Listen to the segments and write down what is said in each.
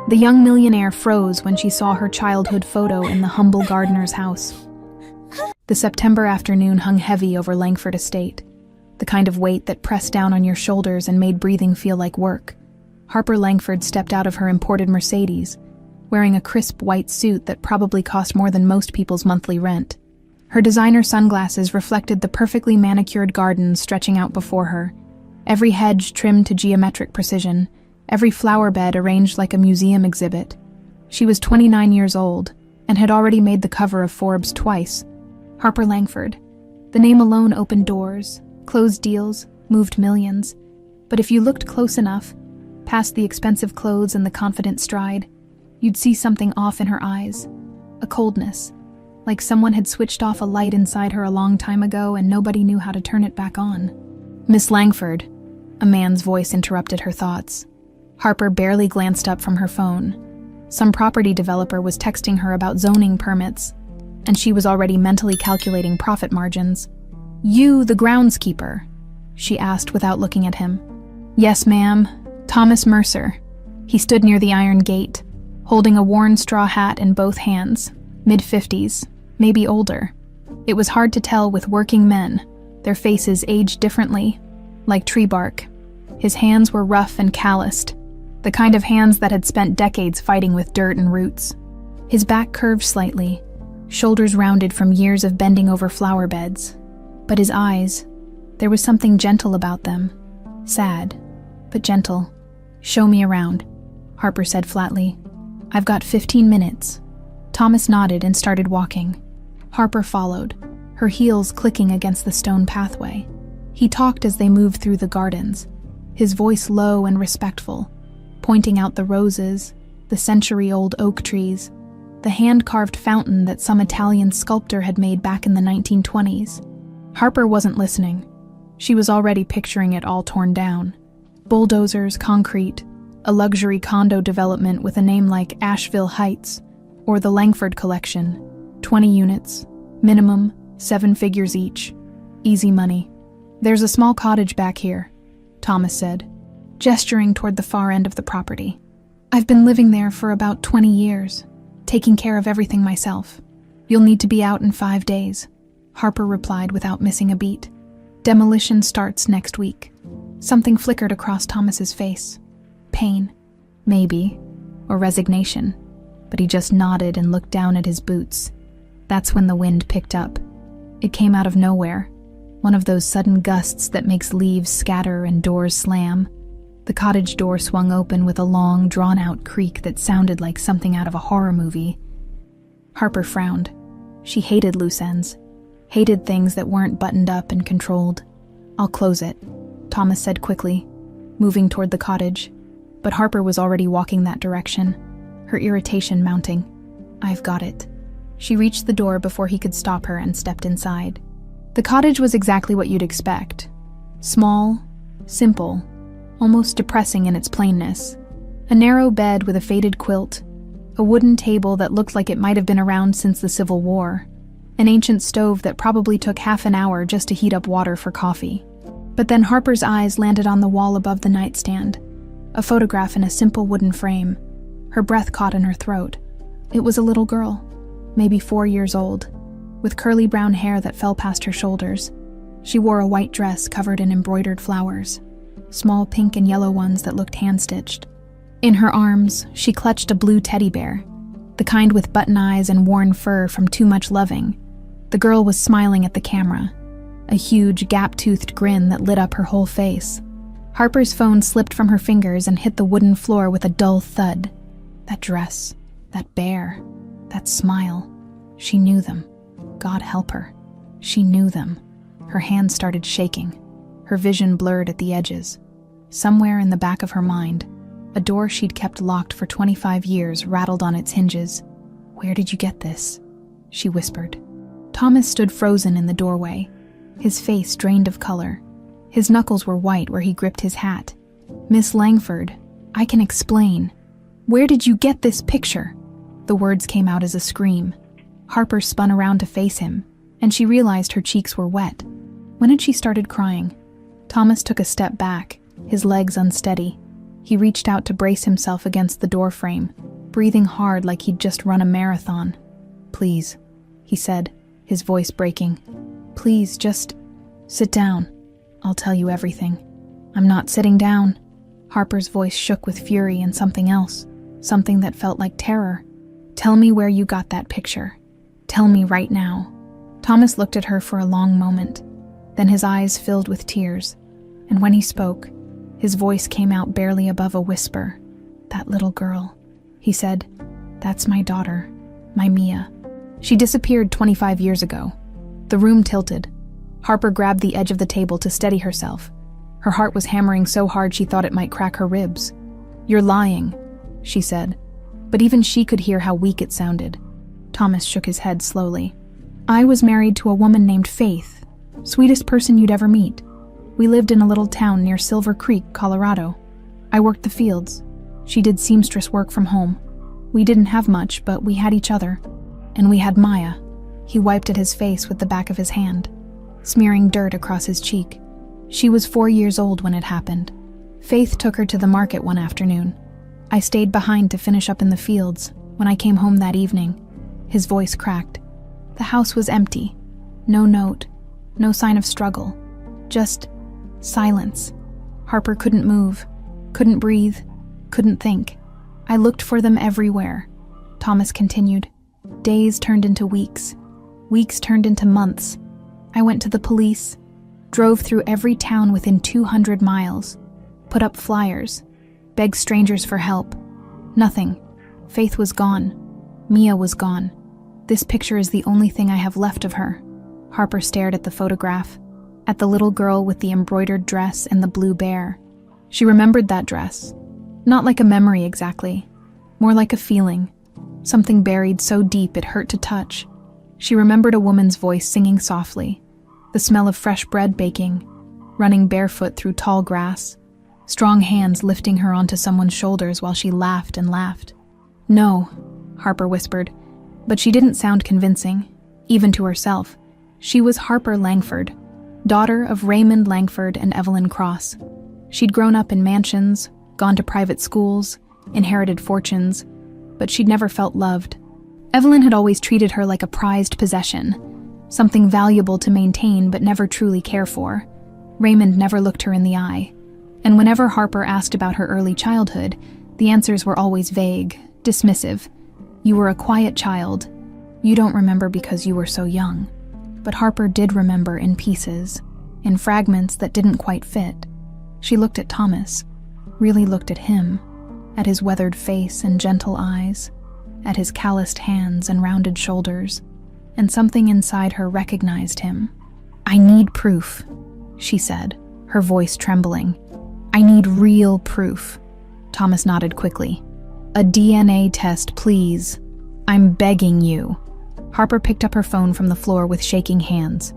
The young millionaire froze when she saw her childhood photo in the humble gardener's house. The September afternoon hung heavy over Langford Estate, the kind of weight that pressed down on your shoulders and made breathing feel like work. Harper Langford stepped out of her imported Mercedes, wearing a crisp white suit that probably cost more than most people's monthly rent. Her designer sunglasses reflected the perfectly manicured gardens stretching out before her, every hedge trimmed to geometric precision, every flower bed arranged like a museum exhibit. She was 29 years old and had already made the cover of Forbes twice. Harper Langford. The name alone opened doors, closed deals, moved millions. But if you looked close enough, past the expensive clothes and the confident stride, you'd see something off in her eyes. A coldness, like someone had switched off a light inside her a long time ago and nobody knew how to turn it back on. "Miss Langford," a man's voice interrupted her thoughts. Harper barely glanced up from her phone. Some property developer was texting her about zoning permits, and she was already mentally calculating profit margins. "You, the groundskeeper?" she asked without looking at him. "Yes, ma'am. Thomas Mercer." He stood near the iron gate, holding a worn straw hat in both hands, mid-50s, maybe older. It was hard to tell with working men, their faces aged differently, like tree bark. His hands were rough and calloused, the kind of hands that had spent decades fighting with dirt and roots. His back curved slightly, shoulders rounded from years of bending over flower beds. But his eyes, there was something gentle about them. Sad, but gentle. "Show me around," Harper said flatly. "I've got 15 minutes. Thomas nodded and started walking. Harper followed, her heels clicking against the stone pathway. He talked as they moved through the gardens, his voice low and respectful, pointing out the roses, the century-old oak trees, the hand-carved fountain that some Italian sculptor had made back in the 1920s. Harper wasn't listening. She was already picturing it all torn down. Bulldozers, concrete, a luxury condo development with a name like Asheville Heights, or the Langford Collection, 20 units, minimum, 7 figures each. Easy money. "There's a small cottage back here," Thomas said, gesturing toward the far end of the property. "I've been living there for about 20 years, taking care of everything myself. You'll need to be out in 5 days," Harper replied without missing a beat. "Demolition starts next week." Something flickered across Thomas's face. Pain, maybe, or resignation, but he just nodded and looked down at his boots. That's when the wind picked up. It came out of nowhere, one of those sudden gusts that makes leaves scatter and doors slam. The cottage door swung open with a long, drawn-out creak that sounded like something out of a horror movie. Harper frowned. She hated loose ends, hated things that weren't buttoned up and controlled. "I'll close it," Thomas said quickly, moving toward the cottage. But Harper was already walking that direction, her irritation mounting. "I've got it." She reached the door before he could stop her and stepped inside. The cottage was exactly what you'd expect. Small, simple, almost depressing in its plainness. A narrow bed with a faded quilt, a wooden table that looked like it might have been around since the Civil War, an ancient stove that probably took half an hour just to heat up water for coffee. But then Harper's eyes landed on the wall above the nightstand, a photograph in a simple wooden frame. Her breath caught in her throat. It was a little girl, maybe 4 years old, with curly brown hair that fell past her shoulders. She wore a white dress covered in embroidered flowers, small pink and yellow ones that looked hand-stitched. In her arms, she clutched a blue teddy bear, the kind with button eyes and worn fur from too much loving. The girl was smiling at the camera, a huge, gap-toothed grin that lit up her whole face. Harper's phone slipped from her fingers and hit the wooden floor with a dull thud. That dress, that bear, that smile. She knew them. God help her. She knew them. Her hands started shaking. Her vision blurred at the edges. Somewhere in the back of her mind, a door she'd kept locked for 25 years rattled on its hinges. "Where did you get this?" she whispered. Thomas stood frozen in the doorway, his face drained of color. His knuckles were white where he gripped his hat. "Miss Langford, I can explain. Where did you get this picture?" The words came out as a scream. Harper spun around to face him, and she realized her cheeks were wet. When had she started crying? Thomas took a step back, his legs unsteady. He reached out to brace himself against the door frame, breathing hard like he'd just run a marathon. "Please," he said, his voice breaking. "Please, just sit down. I'll tell you everything." "I'm not sitting down." Harper's voice shook with fury and something else, something that felt like terror. "Tell me where you got that picture. Tell me right now." Thomas looked at her for a long moment. Then his eyes filled with tears, and when he spoke, his voice came out barely above a whisper. "That little girl," he said. "That's my daughter, my Mia. She disappeared 25 years ago." The room tilted. Harper grabbed the edge of the table to steady herself. Her heart was hammering so hard she thought it might crack her ribs. "You're lying," she said, but even she could hear how weak it sounded. Thomas shook his head slowly. "I was married to a woman named Faith, sweetest person you'd ever meet. We lived in a little town near Silver Creek, Colorado. I worked the fields. She did seamstress work from home. We didn't have much, but we had each other. And we had Maya." He wiped at his face with the back of his hand, smearing dirt across his cheek. "She was 4 years old when it happened. Faith took her to the market one afternoon. I stayed behind to finish up in the fields. When I came home that evening," his voice cracked, "the house was empty. No note, no sign of struggle. Just silence. Harper couldn't move, couldn't breathe, couldn't think. I looked for them everywhere." Thomas continued. "Days turned into weeks. Weeks turned into months. I went to the police, drove through every town within 200 miles, put up flyers, begged strangers for help. Nothing. Faith was gone. Mia was gone. This picture is the only thing I have left of her." Harper stared at the photograph, at the little girl with the embroidered dress and the blue bear. She remembered that dress. Not like a memory exactly, more like a feeling, something buried so deep it hurt to touch. She remembered a woman's voice singing softly, the smell of fresh bread baking, running barefoot through tall grass, strong hands lifting her onto someone's shoulders while she laughed and laughed. "No," Harper whispered, but she didn't sound convincing, even to herself. She was Harper Langford, daughter of Raymond Langford and Evelyn Cross. She'd grown up in mansions, gone to private schools, inherited fortunes, but she'd never felt loved. Evelyn had always treated her like a prized possession, something valuable to maintain but never truly care for. Raymond never looked her in the eye, and whenever Harper asked about her early childhood, the answers were always vague, dismissive. "You were a quiet child. You don't remember because you were so young." But Harper did remember in pieces, in fragments that didn't quite fit. She looked at Thomas, really looked at him, at his weathered face and gentle eyes, at his calloused hands and rounded shoulders, and something inside her recognized him. "I need proof," she said, her voice trembling. "I need real proof." Thomas nodded quickly. "A DNA test, please. I'm begging you." Harper picked up her phone from the floor with shaking hands.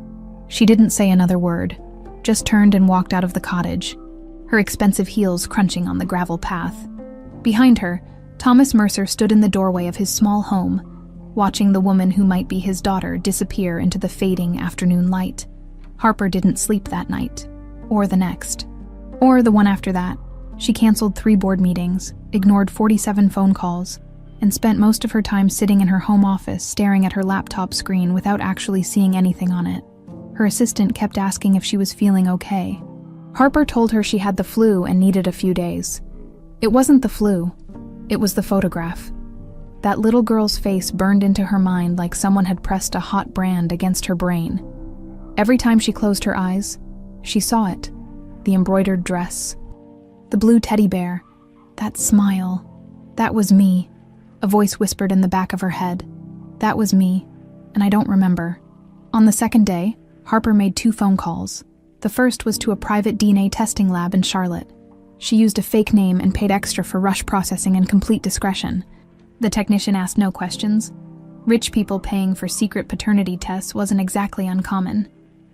She didn't say another word, just turned and walked out of the cottage, her expensive heels crunching on the gravel path. Behind her, Thomas Mercer stood in the doorway of his small home, watching the woman who might be his daughter disappear into the fading afternoon light. Harper didn't sleep that night, or the next, or the one after that. She canceled 3 board meetings, ignored 47 phone calls, and spent most of her time sitting in her home office staring at her laptop screen without actually seeing anything on it. Her assistant kept asking if she was feeling okay. Harper told her she had the flu and needed a few days. It wasn't the flu. It was the photograph. That little girl's face burned into her mind like someone had pressed a hot brand against her brain. Every time she closed her eyes, she saw it. The embroidered dress, the blue teddy bear, that smile. That was me. A voice whispered in the back of her head. That was me, and I don't remember. On the second day, Harper made 2 phone calls. The first was to a private DNA testing lab in Charlotte. She used a fake name and paid extra for rush processing and complete discretion. The technician asked no questions. Rich people paying for secret paternity tests wasn't exactly uncommon.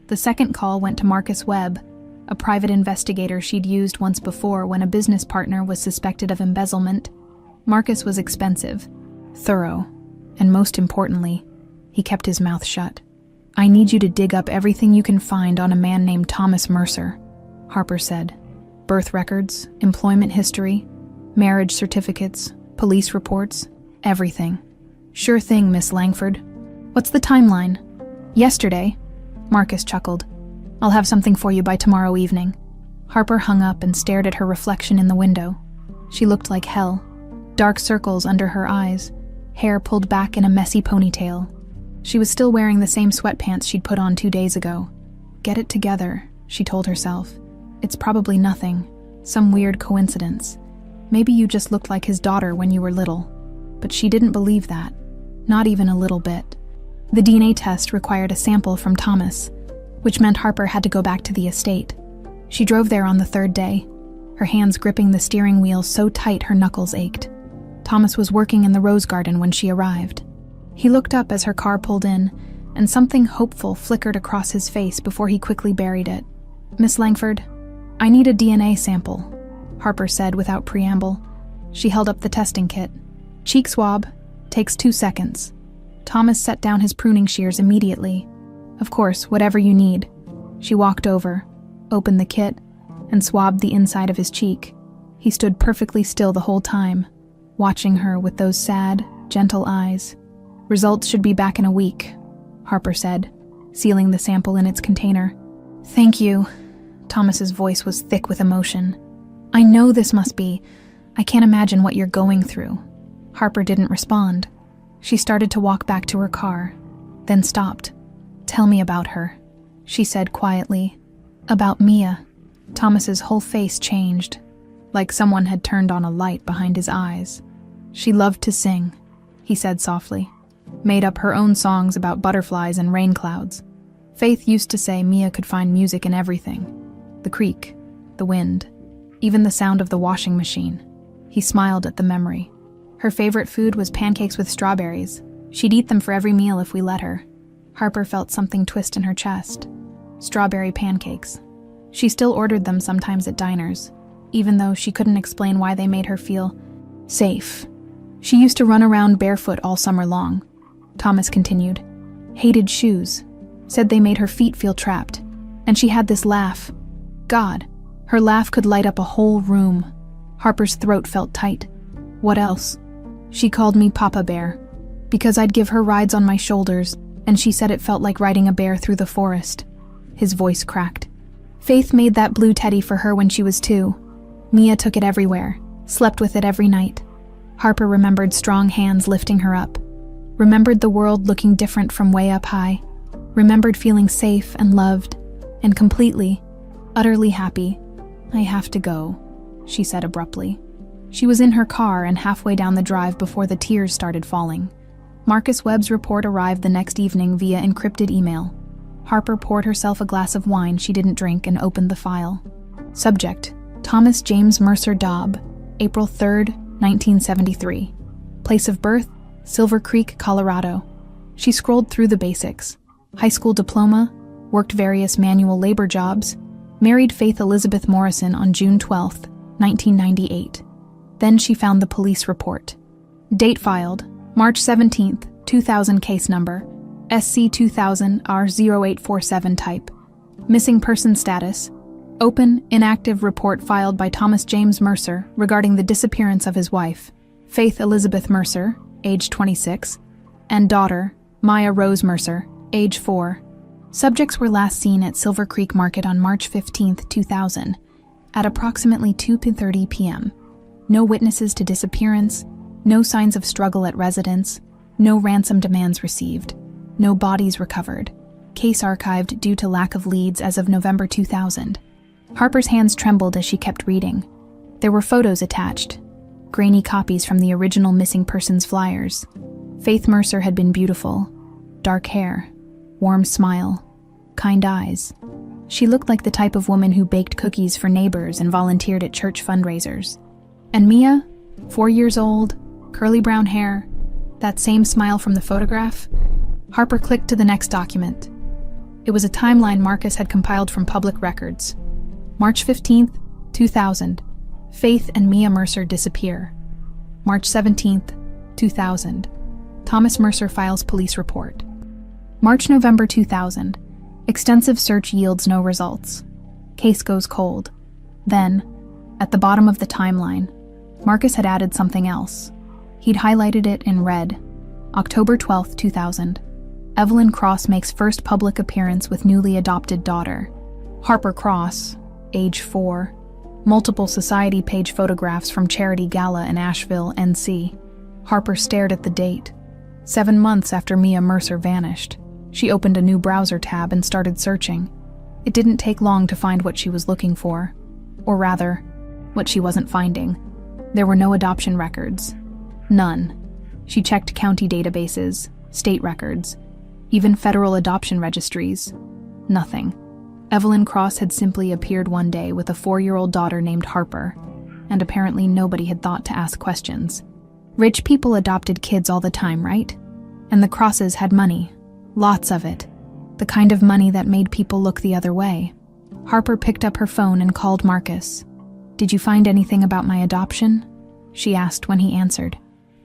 The second call went to Marcus Webb, a private investigator she'd used once before when a business partner was suspected of embezzlement. Marcus was expensive, thorough, and most importantly, he kept his mouth shut. "I need you to dig up everything you can find on a man named Thomas Mercer," Harper said. Birth records, employment history, marriage certificates, police reports, everything. Sure thing, Miss Langford. What's the timeline? Yesterday. Marcus chuckled. I'll have something for you by tomorrow evening. Harper hung up and stared at her reflection in the window. She looked like hell. Dark circles under her eyes, hair pulled back in a messy ponytail. She was still wearing the same sweatpants she'd put on 2 days ago. Get it together, she told herself. It's probably nothing, some weird coincidence. Maybe you just looked like his daughter when you were little. But she didn't believe that, not even a little bit. The DNA test required a sample from Thomas, which meant Harper had to go back to the estate. She drove there on the 3rd day, her hands gripping the steering wheel so tight her knuckles ached. Thomas was working in the rose garden when she arrived. He looked up as her car pulled in, and something hopeful flickered across his face before he quickly buried it. Miss Langford, I need a DNA sample, Harper said without preamble. She held up the testing kit. Cheek swab. Takes 2 seconds. Thomas set down his pruning shears immediately. Of course, whatever you need. She walked over, opened the kit, and swabbed the inside of his cheek. He stood perfectly still the whole time, watching her with those sad, gentle eyes. Results should be back in a week, Harper said, sealing the sample in its container. Thank you. Thomas's voice was thick with emotion. I know this must be. I can't imagine what you're going through. Harper didn't respond. She started to walk back to her car, then stopped. Tell me about her, she said quietly. About Mia. Thomas's whole face changed, like someone had turned on a light behind his eyes. She loved to sing, he said softly. Made up her own songs about butterflies and rain clouds. Faith used to say Mia could find music in everything. The creek, the wind, even the sound of the washing machine. He smiled at the memory. Her favorite food was pancakes with strawberries. She'd eat them for every meal if we let her. Harper felt something twist in her chest. Strawberry pancakes. She still ordered them sometimes at diners, even though she couldn't explain why they made her feel safe. She used to run around barefoot all summer long. Thomas continued. Hated shoes. Said they made her feet feel trapped. And she had this laugh. God, her laugh could light up a whole room. Harper's throat felt tight. What else? She called me Papa Bear, because I'd give her rides on my shoulders, and she said it felt like riding a bear through the forest. His voice cracked. Faith made that blue teddy for her when she was 2. Mia took it everywhere, slept with it every night. Harper remembered strong hands lifting her up. Remembered the world looking different from way up high. Remembered feeling safe and loved, and completely, utterly happy. I have to go, she said abruptly. She was in her car and halfway down the drive before the tears started falling. Marcus Webb's report arrived the next evening via encrypted email. Harper poured herself a glass of wine she didn't drink and opened the file. Subject: Thomas James Mercer Dobb, April 3rd, 1973. Place of birth: Silver Creek, Colorado. She scrolled through the basics. High school diploma, worked various manual labor jobs, married Faith Elizabeth Morrison on June 12, 1998. Then she found the police report. Date filed, March 17, 2000, case number, SC2000R0847 type. Missing person status, open, inactive report filed by Thomas James Mercer regarding the disappearance of his wife, Faith Elizabeth Mercer, age 26, and daughter, Maya Rose Mercer, age 4. Subjects were last seen at Silver Creek Market on March 15, 2000, at approximately 2:30 p.m. No witnesses to disappearance, no signs of struggle at residence, no ransom demands received, no bodies recovered. Case archived due to lack of leads as of November 2000. Harper's hands trembled as she kept reading. There were photos attached, grainy copies from the original missing persons flyers. Faith Mercer had been beautiful. Dark hair, warm smile, kind eyes. She looked like the type of woman who baked cookies for neighbors and volunteered at church fundraisers. And Mia, 4 years old, curly brown hair, that same smile from the photograph. Harper clicked to the next document. It was a timeline Marcus had compiled from public records. March 15th, 2000. Faith and Mia Mercer disappear. March 17th, 2000. Thomas Mercer files police report. March-November 2000. Extensive search yields no results. Case goes cold. Then, At the bottom of the timeline, Marcus had added something else. He'd highlighted it in red. October 12, 2000. Evelyn Cross makes first public appearance with newly adopted daughter. Harper Cross, age 4. Multiple society page photographs from charity gala in Asheville, NC. Harper stared at the date. 7 months after Mia Mercer vanished. She opened a new browser tab and started searching. It didn't take long to find what she was looking for. Or rather, what she wasn't finding. There were no adoption records. None. She checked county databases, state records, even federal adoption registries. Nothing. Evelyn Cross had simply appeared one day with a 4-year-old daughter named Harper, and apparently nobody had thought to ask questions. Rich people adopted kids all the time, right? And the Crosses had money. Lots of it. The kind of money that made people look the other way. Harper picked up her phone and called Marcus. "Did you find anything about my adoption?" she asked when he answered.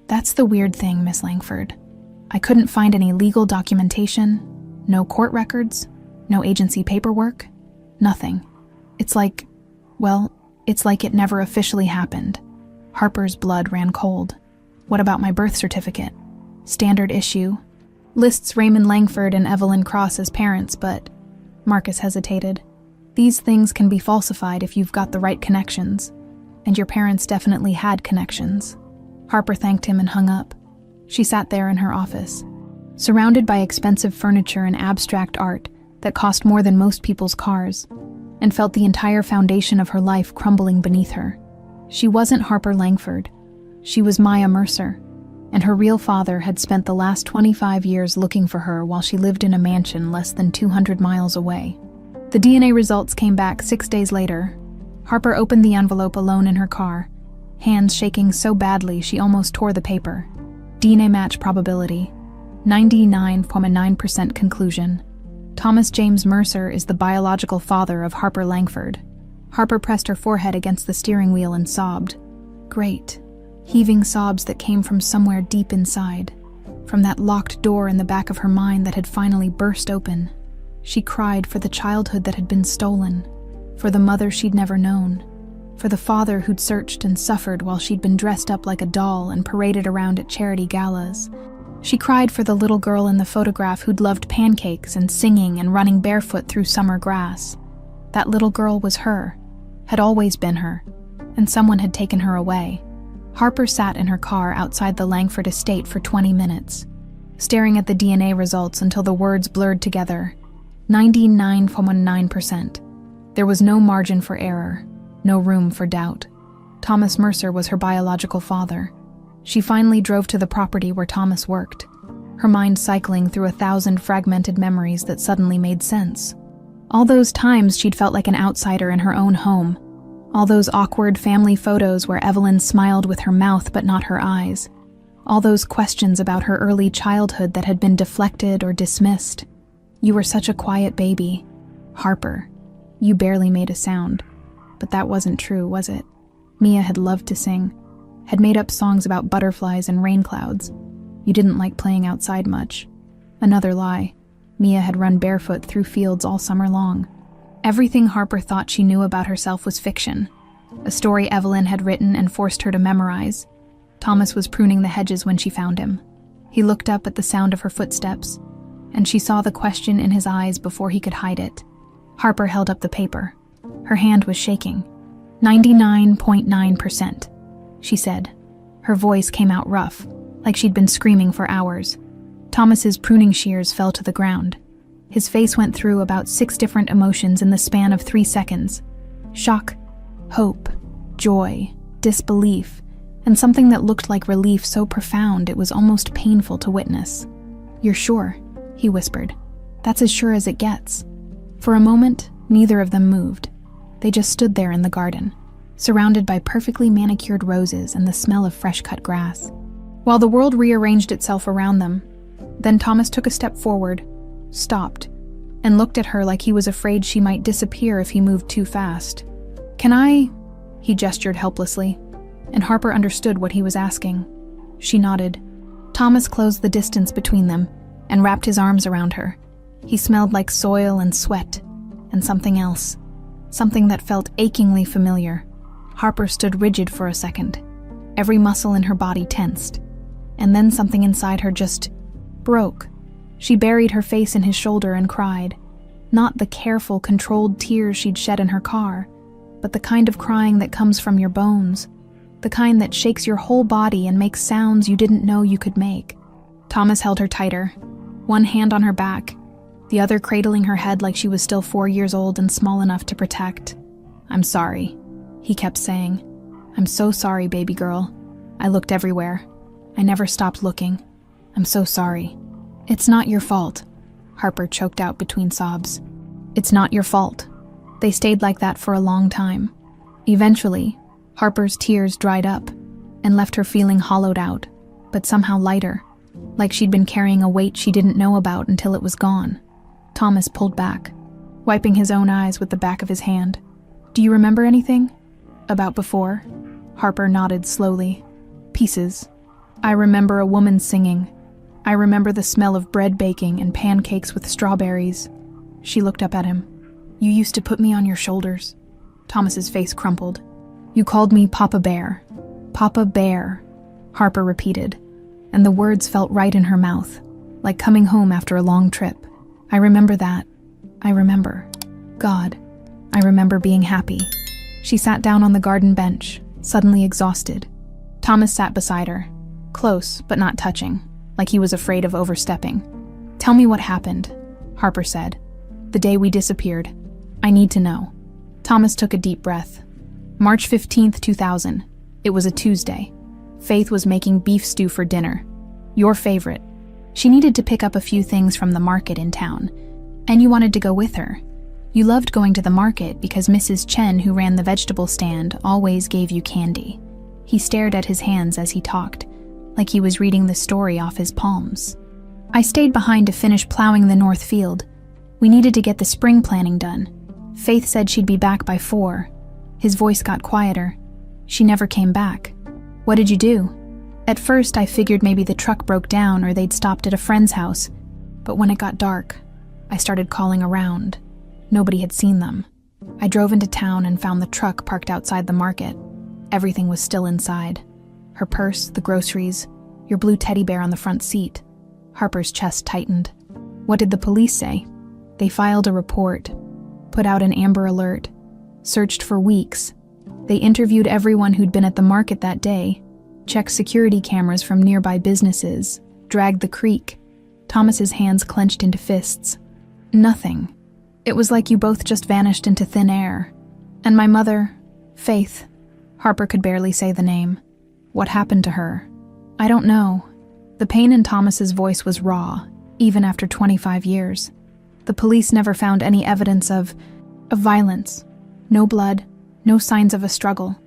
"That's the weird thing, Miss Langford. I couldn't find any legal documentation, no court records, no agency paperwork, nothing. It's like it never officially happened." Harper's blood ran cold. "What about my birth certificate? Standard issue. Lists Raymond Langford and Evelyn Cross as parents, but..." Marcus hesitated. "These things can be falsified if you've got the right connections. And your parents definitely had connections." Harper thanked him and hung up. She sat there in her office, surrounded by expensive furniture and abstract art that cost more than most people's cars, and felt the entire foundation of her life crumbling beneath her. She wasn't Harper Langford. She was Mia Mercer, and her real father had spent the last 25 years looking for her while she lived in a mansion less than 200 miles away. The DNA results came back 6 days later. Harper opened the envelope alone in her car, hands shaking so badly she almost tore the paper. DNA match probability, 99.9% conclusion. Thomas James Mercer is the biological father of Harper Langford. Harper pressed her forehead against the steering wheel and sobbed. Great, heaving sobs that came from somewhere deep inside, from that locked door in the back of her mind that had finally burst open. She cried for the childhood that had been stolen, for the mother she'd never known, for the father who'd searched and suffered while she'd been dressed up like a doll and paraded around at charity galas. She cried for the little girl in the photograph who'd loved pancakes and singing and running barefoot through summer grass. That little girl was her, had always been her, and someone had taken her away. Harper sat in her car outside the Langford estate for 20 minutes, staring at the DNA results until the words blurred together. 99.9%. There was no margin for error, no room for doubt. Thomas Mercer was her biological father. She finally drove to the property where Thomas worked, her mind cycling through 1,000 fragmented memories that suddenly made sense. All those times she'd felt like an outsider in her own home. All those awkward family photos where Evelyn smiled with her mouth but not her eyes. All those questions about her early childhood that had been deflected or dismissed. "You were such a quiet baby. Harper, you barely made a sound." But that wasn't true, was it? Mia had loved to sing, had made up songs about butterflies and rain clouds. You didn't like playing outside much. Another lie. Mia had run barefoot through fields all summer long. Everything Harper thought she knew about herself was fiction, a story Evelyn had written and forced her to memorize. Thomas was pruning the hedges when she found him. He looked up at the sound of her footsteps, and she saw the question in his eyes before he could hide it. Harper held up the paper. Her hand was shaking. 99.9%, she said. Her voice came out rough, like she'd been screaming for hours. Thomas's pruning shears fell to the ground. His face went through about 6 different emotions in the span of 3 seconds. Shock, hope, joy, disbelief, and something that looked like relief so profound it was almost painful to witness. "You're sure?" he whispered. "That's as sure as it gets." For a moment, neither of them moved. They just stood there in the garden, surrounded by perfectly manicured roses and the smell of fresh-cut grass, while the world rearranged itself around them. Then Thomas took a step forward, stopped, and looked at her like he was afraid she might disappear if he moved too fast. "Can I?" he gestured helplessly, and Harper understood what he was asking. She nodded. Thomas closed the distance between them and wrapped his arms around her. He smelled like soil and sweat, and something else, something that felt achingly familiar. Harper stood rigid for a second. Every muscle in her body tensed. And then something inside her just broke. She buried her face in his shoulder and cried. Not the careful, controlled tears she'd shed in her car, but the kind of crying that comes from your bones. The kind that shakes your whole body and makes sounds you didn't know you could make. Thomas held her tighter, one hand on her back, the other cradling her head like she was still 4 years old and small enough to protect. "I'm sorry," he kept saying. "I'm so sorry, baby girl. I looked everywhere. I never stopped looking. I'm so sorry." "It's not your fault," Harper choked out between sobs. "It's not your fault." They stayed like that for a long time. Eventually, Harper's tears dried up and left her feeling hollowed out, but somehow lighter, like she'd been carrying a weight she didn't know about until it was gone. Thomas pulled back, wiping his own eyes with the back of his hand. "Do you remember anything? About before?" Harper nodded slowly. "Pieces. I remember a woman singing. I remember the smell of bread baking and pancakes with strawberries." She looked up at him. "You used to put me on your shoulders." Thomas's face crumpled. "You called me Papa Bear." "Papa Bear," Harper repeated, and the words felt right in her mouth, like coming home after a long trip. "I remember that. I remember. God, I remember being happy." She sat down on the garden bench, suddenly exhausted. Thomas sat beside her, close but not touching, like he was afraid of overstepping. "Tell me what happened," Harper said. "The day we disappeared. I need to know." Thomas took a deep breath. March 15th, 2000. It was a Tuesday. Faith was making beef stew for dinner. Your favorite. She needed to pick up a few things from the market in town, and you wanted to go with her. You loved going to the market because Mrs. Chen, who ran the vegetable stand, always gave you candy. He stared at his hands as he talked, like he was reading the story off his palms. "I stayed behind to finish plowing the north field. We needed to get the spring planting done. Faith said she'd be back by 4. His voice got quieter. "She never came back." "What did you do?" "At first I figured maybe the truck broke down or they'd stopped at a friend's house. But when it got dark, I started calling around. Nobody had seen them. I drove into town and found the truck parked outside the market. Everything was still inside. Her purse, the groceries, your blue teddy bear on the front seat." Harper's chest tightened. "What did the police say?" "They filed a report, put out an Amber Alert, searched for weeks. They interviewed everyone who'd been at the market that day, checked security cameras from nearby businesses, dragged the creek." Thomas's hands clenched into fists. "Nothing. It was like you both just vanished into thin air. And my mother, Faith," Harper could barely say the name. "What happened to her?" "I don't know." The pain in Thomas's voice was raw, even after 25 years. "The police never found any evidence of violence. No blood, no signs of a struggle.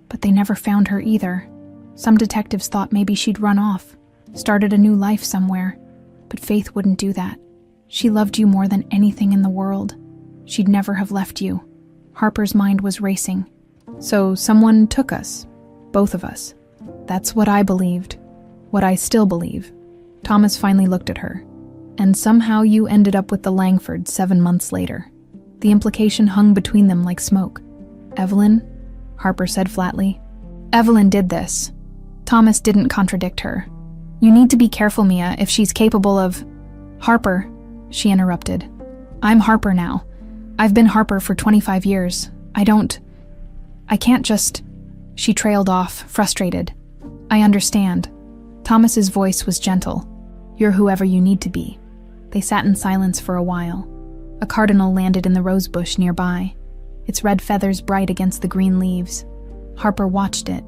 But they never found her either. Some detectives thought maybe she'd run off, started a new life somewhere. But Faith wouldn't do that. She loved you more than anything in the world. She'd never have left you." Harper's mind was racing. "So someone took us, both of us." "That's what I believed, what I still believe." Thomas finally looked at her. "And somehow you ended up with the Langfords 7 months later." The implication hung between them like smoke. "Evelyn?" Harper said flatly. "Evelyn did this." Thomas didn't contradict her. "You need to be careful, Mia, if she's capable of—" "Harper," she interrupted. "I'm Harper now. I've been Harper for 25 years. I can't just—" She trailed off, frustrated. "I understand." Thomas's voice was gentle. "You're whoever you need to be." They sat in silence for a while. A cardinal landed in the rose bush nearby, its red feathers bright against the green leaves. Harper watched it,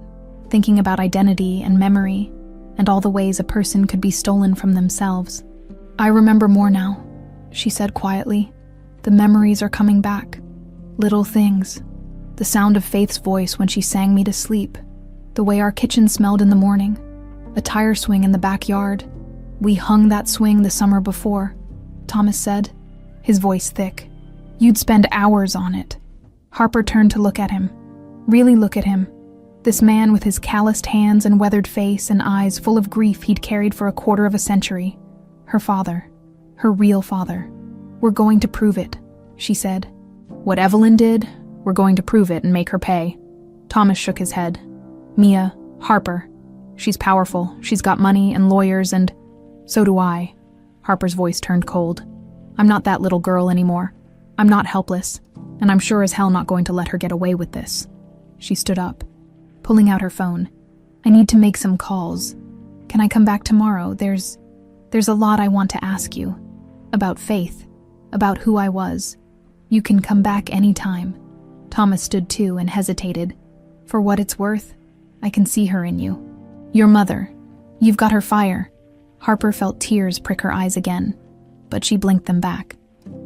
thinking about identity and memory, and all the ways a person could be stolen from themselves. "I remember more now," she said quietly. "The memories are coming back. Little things. The sound of Faith's voice when she sang me to sleep. The way our kitchen smelled in the morning. A tire swing in the backyard. We hung that swing the summer before," Thomas said, his voice thick. "You'd spend hours on it." Harper turned to look at him. Really look at him. This man with his calloused hands and weathered face and eyes full of grief he'd carried for a quarter of a century. Her father. Her real father. "We're going to prove it," she said. "What Evelyn did, we're going to prove it and make her pay." Thomas shook his head. Mia, Harper. She's powerful. She's got money and lawyers and... So do I. Harper's voice turned cold. I'm not that little girl anymore. I'm not helpless, and I'm sure as hell not going to let her get away with this. She stood up, pulling out her phone. I need to make some calls. Can I come back tomorrow? There's a lot I want to ask you. About Faith. About who I was. You can come back anytime. Thomas stood too and hesitated. For what it's worth, I can see her in you. Your mother. You've got her fire. Harper felt tears prick her eyes again, but she blinked them back.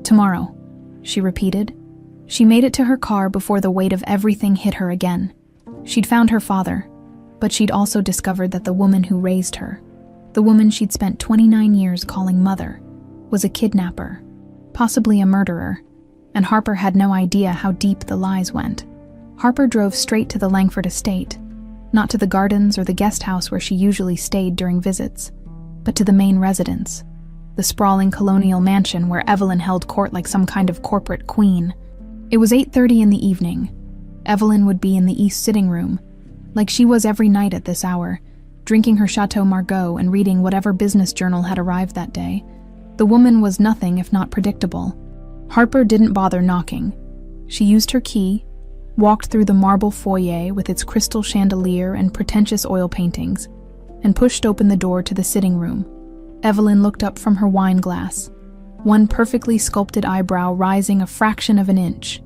Tomorrow, she repeated. She made it to her car before the weight of everything hit her again. She'd found her father, but she'd also discovered that the woman who raised her, the woman she'd spent 29 years calling mother, was a kidnapper, possibly a murderer, and Harper had no idea how deep the lies went. Harper drove straight to the Langford estate, not to the gardens or the guest house where she usually stayed during visits, but to the main residence, the sprawling colonial mansion where Evelyn held court like some kind of corporate queen. It was 8:30 in the evening. Evelyn would be in the east sitting room, like she was every night at this hour, drinking her Chateau Margaux and reading whatever business journal had arrived that day. The woman was nothing if not predictable. Harper didn't bother knocking. She used her key, walked through the marble foyer with its crystal chandelier and pretentious oil paintings, and pushed open the door to the sitting room. Evelyn looked up from her wine glass, one perfectly sculpted eyebrow rising a fraction of an inch.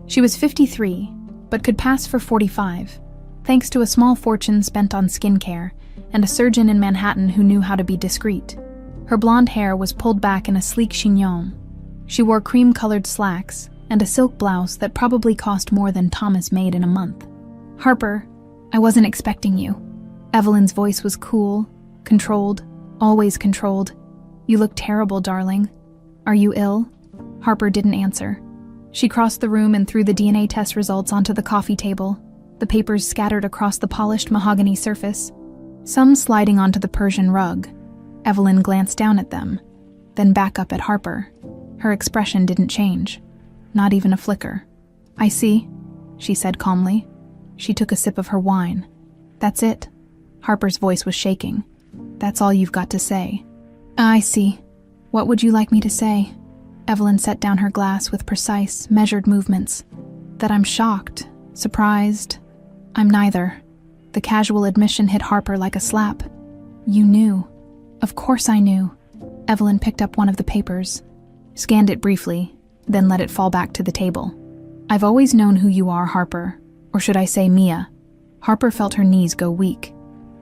She was 53, but could pass for 45, thanks to a small fortune spent on skincare and a surgeon in Manhattan who knew how to be discreet. Her blonde hair was pulled back in a sleek chignon. She wore cream-colored slacks and a silk blouse that probably cost more than Thomas made in a month. Harper, I wasn't expecting you. Evelyn's voice was cool, controlled, always controlled. You look terrible, darling. Are you ill? Harper didn't answer. She crossed the room and threw the DNA test results onto the coffee table, the papers scattered across the polished mahogany surface, some sliding onto the Persian rug. Evelyn glanced down at them, then back up at Harper. Her expression didn't change, not even a flicker. I see, she said calmly. She took a sip of her wine. That's it. Harper's voice was shaking. That's all you've got to say. I see. What would you like me to say? Evelyn set down her glass with precise, measured movements. That I'm shocked, surprised. I'm neither. The casual admission hit Harper like a slap. You knew. Of course I knew. Evelyn picked up one of the papers, scanned it briefly, then let it fall back to the table. I've always known who you are, Harper. Or should I say Mia? Harper felt her knees go weak.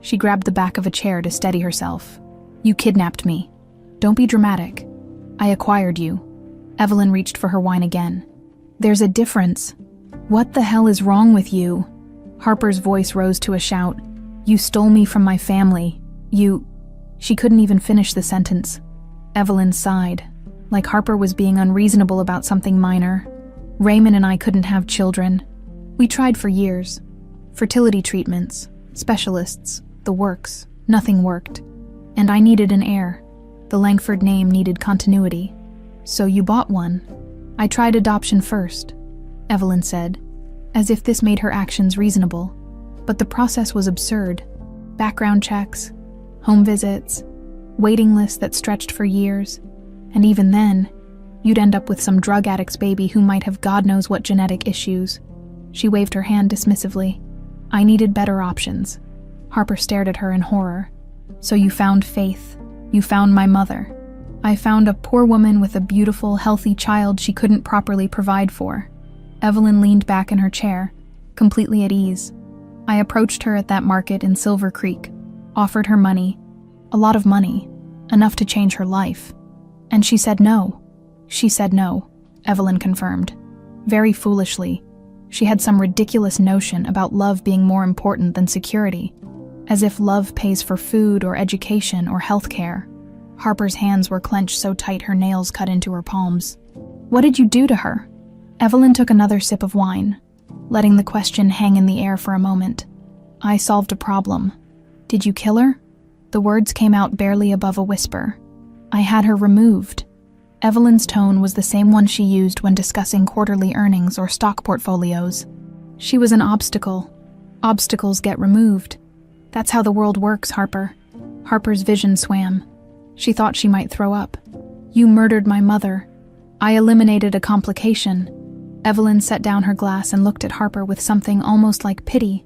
She grabbed the back of a chair to steady herself. You kidnapped me. Don't be dramatic. I acquired you. Evelyn reached for her wine again. There's a difference. What the hell is wrong with you? Harper's voice rose to a shout. You stole me from my family. She couldn't even finish the sentence. Evelyn sighed, like Harper was being unreasonable about something minor. Raymond and I couldn't have children. We tried for years. Fertility treatments, specialists, the works. Nothing worked. And I needed an heir. The Langford name needed continuity. So you bought one. I tried adoption first, Evelyn said, as if this made her actions reasonable. But the process was absurd. Background checks, home visits, waiting lists that stretched for years. And even then, you'd end up with some drug addict's baby who might have God knows what genetic issues. She waved her hand dismissively. I needed better options. Harper stared at her in horror. So you found Faith. You found my mother. I found a poor woman with a beautiful, healthy child she couldn't properly provide for. Evelyn leaned back in her chair, completely at ease. I approached her at that market in Silver Creek, offered her money, a lot of money, enough to change her life. And she said no. She said no, Evelyn confirmed. Very foolishly. She had some ridiculous notion about love being more important than security, as if love pays for food or education or health care. Harper's hands were clenched so tight her nails cut into her palms. What did you do to her? Evelyn took another sip of wine, letting the question hang in the air for a moment. I solved a problem. Did you kill her? The words came out barely above a whisper. I had her removed. Evelyn's tone was the same one she used when discussing quarterly earnings or stock portfolios. She was an obstacle, Obstacles get removed. That's how the world works, Harper. Harper's vision swam. She thought she might throw up. You murdered my mother. I eliminated a complication. Evelyn set down her glass and looked at Harper with something almost like pity.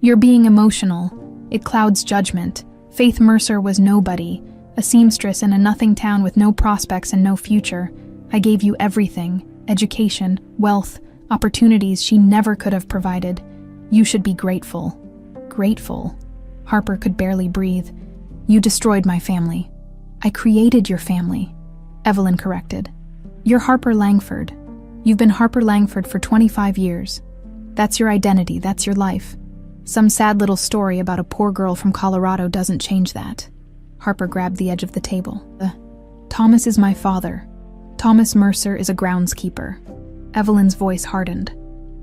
You're being emotional. It clouds judgment. Faith Mercer was nobody, a seamstress in a nothing town with no prospects and no future. I gave you everything, education, wealth, opportunities she never could have provided. You should be grateful. Grateful? Harper could barely breathe. You destroyed my family. I created your family. Evelyn corrected. You're Harper Langford. You've been Harper Langford for 25 years. That's your identity, that's your life. Some sad little story about a poor girl from Colorado doesn't change that. Harper grabbed the edge of the table. Thomas is my father. Thomas Mercer is a groundskeeper. Evelyn's voice hardened.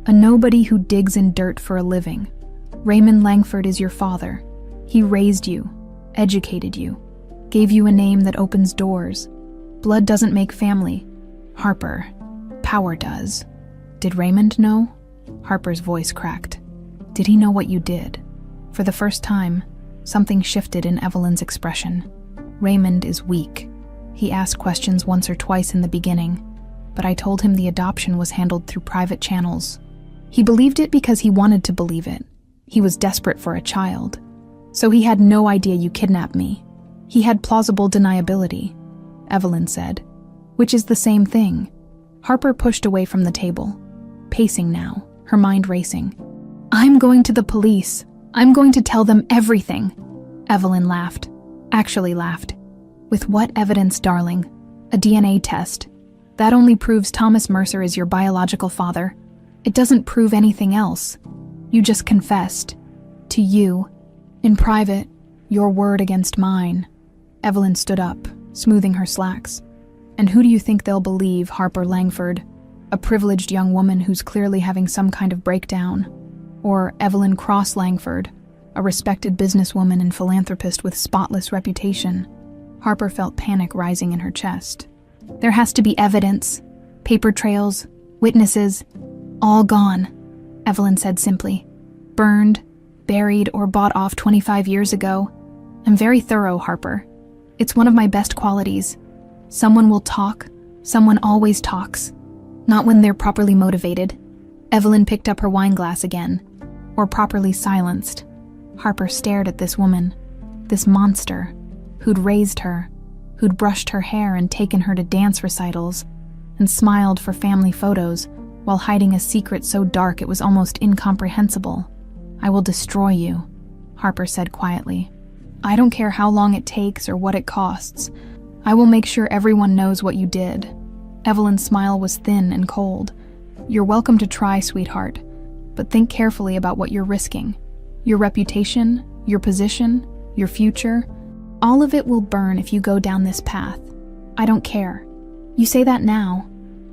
A nobody who digs in dirt for a living. Raymond Langford is your father. He raised you, educated you, gave you a name that opens doors. Blood doesn't make family. Harper, power does. Did Raymond know? Harper's voice cracked. Did he know what you did? For the first time, something shifted in Evelyn's expression. Raymond is weak. He asked questions once or twice in the beginning, but I told him the adoption was handled through private channels. He believed it because he wanted to believe it. He was desperate for a child. So he had no idea you kidnapped me. He had plausible deniability, Evelyn said, which is the same thing. Harper pushed away from the table, pacing now, her mind racing. I'm going to the police. I'm going to tell them everything. Evelyn laughed. Actually laughed. With what evidence, darling? A DNA test. That only proves Thomas Mercer is your biological father. It doesn't prove anything else. You just confessed. To you. In private. Your word against mine. Evelyn stood up, smoothing her slacks. And who do you think they'll believe, Harper Langford? A privileged young woman who's clearly having some kind of breakdown. Or Evelyn Cross Langford, a respected businesswoman and philanthropist with spotless reputation. Harper felt panic rising in her chest. There has to be evidence. Paper trails, witnesses, all gone, Evelyn said simply. Burned, buried, or bought off 25 years ago. I'm very thorough, Harper. It's one of my best qualities. Someone will talk. Someone always talks. Not when they're properly motivated. Evelyn picked up her wine glass again. Or properly silenced. Harper stared at this woman. This monster. Who'd raised her. Who'd brushed her hair and taken her to dance recitals. And smiled for family photos while hiding a secret so dark it was almost incomprehensible. I will destroy you, Harper said quietly. I don't care how long it takes or what it costs. I will make sure everyone knows what you did. Evelyn's smile was thin and cold. You're welcome to try, sweetheart, but think carefully about what you're risking. Your reputation, your position, your future, all of it will burn if you go down this path. I don't care. You say that now.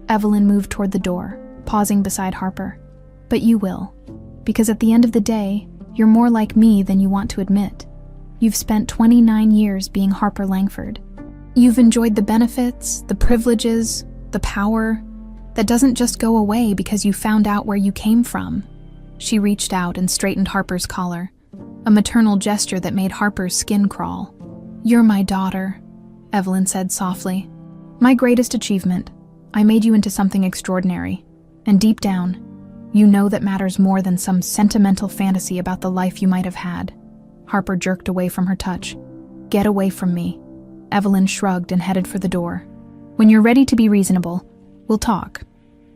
Evelyn moved toward the door, pausing beside Harper. But you will, because at the end of the day, you're more like me than you want to admit. You've spent 29 years being Harper Langford. You've enjoyed the benefits, the privileges, the power that doesn't just go away because you found out where you came from. She reached out and straightened Harper's collar, a maternal gesture that made Harper's skin crawl. You're my daughter, Evelyn said softly. My greatest achievement. I made you into something extraordinary. And deep down, you know that matters more than some sentimental fantasy about the life you might have had. Harper jerked away from her touch. Get away from me. Evelyn shrugged and headed for the door. When you're ready to be reasonable, we'll talk.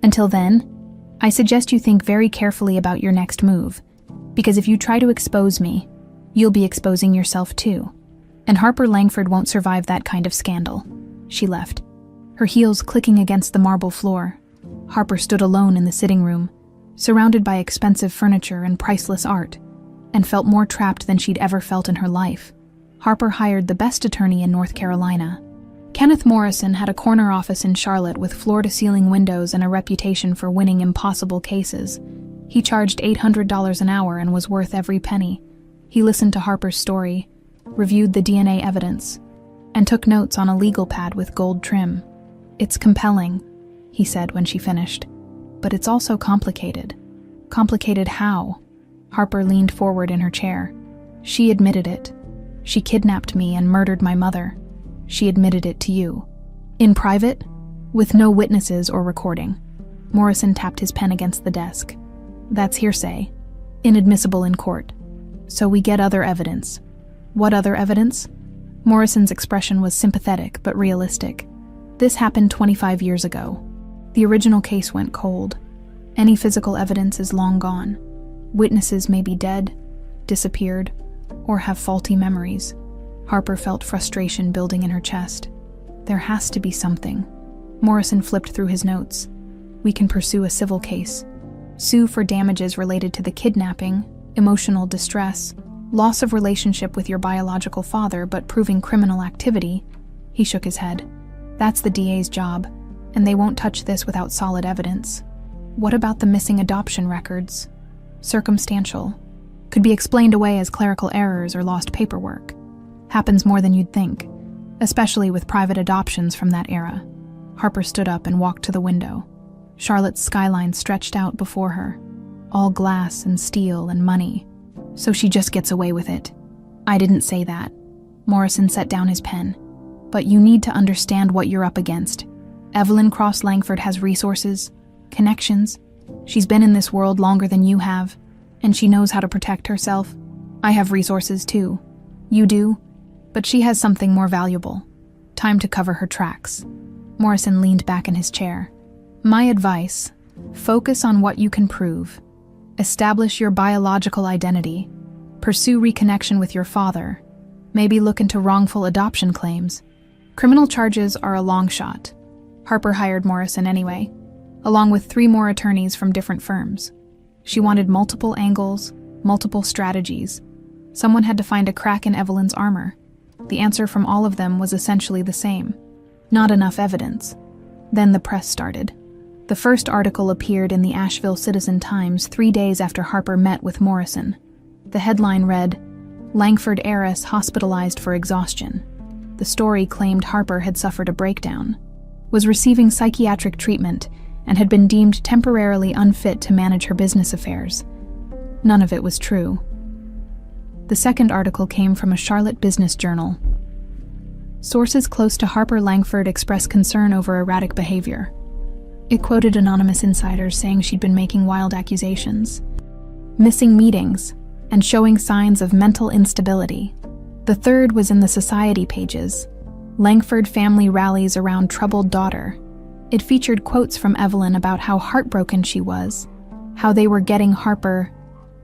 Until then, I suggest you think very carefully about your next move, because if you try to expose me, you'll be exposing yourself too. And Harper Langford won't survive that kind of scandal. She left, her heels clicking against the marble floor. Harper stood alone in the sitting room, surrounded by expensive furniture and priceless art, and felt more trapped than she'd ever felt in her life. Harper hired the best attorney in North Carolina. Kenneth Morrison had a corner office in Charlotte with floor-to-ceiling windows and a reputation for winning impossible cases. He charged $800 an hour and was worth every penny. He listened to Harper's story, reviewed the DNA evidence, and took notes on a legal pad with gold trim. It's compelling, he said when she finished, but it's also complicated. Complicated how? Harper leaned forward in her chair. She admitted it. She kidnapped me and murdered my mother. She admitted it to you. In private, with no witnesses or recording. Morrison tapped his pen against the desk. That's hearsay. Inadmissible in court. So we get other evidence. What other evidence? Morrison's expression was sympathetic but realistic. This happened 25 years ago. The original case went cold. Any physical evidence is long gone. Witnesses may be dead, disappeared, or have faulty memories. Harper felt frustration building in her chest. There has to be something. Morrison flipped through his notes. We can pursue a civil case. Sue for damages related to the kidnapping, emotional distress, loss of relationship with your biological father but proving criminal activity. He shook his head. That's the DA's job, and they won't touch this without solid evidence. What about the missing adoption records? Circumstantial. Could be explained away as clerical errors or lost paperwork. Happens more than you'd think, especially with private adoptions from that era. Harper stood up and walked to the window. Charlotte's skyline stretched out before her. All glass and steel and money. So she just gets away with it. I didn't say that. Morrison set down his pen. But you need to understand what you're up against. Evelyn Cross Langford has resources, connections. She's been in this world longer than you have, and she knows how to protect herself. I have resources too. You do, but she has something more valuable. Time to cover her tracks. Morrison leaned back in his chair. My advice, focus on what you can prove. Establish your biological identity. Pursue reconnection with your father. Maybe look into wrongful adoption claims. Criminal charges are a long shot. Harper hired Morrison anyway, along with 3 more attorneys from different firms. She wanted multiple angles, multiple strategies. Someone had to find a crack in Evelyn's armor. The answer from all of them was essentially the same. Not enough evidence. Then the press started. The first article appeared in the Asheville Citizen-Times 3 days after Harper met with Morrison. The headline read, Langford heiress hospitalized for exhaustion. The story claimed Harper had suffered a breakdown, was receiving psychiatric treatment, and had been deemed temporarily unfit to manage her business affairs. None of it was true. The second article came from a Charlotte business journal. Sources close to Harper Langford expressed concern over erratic behavior. It quoted anonymous insiders saying she'd been making wild accusations, missing meetings, and showing signs of mental instability. The third was in the society pages. Langford family rallies around troubled daughter. It featured quotes from Evelyn about how heartbroken she was, how they were getting Harper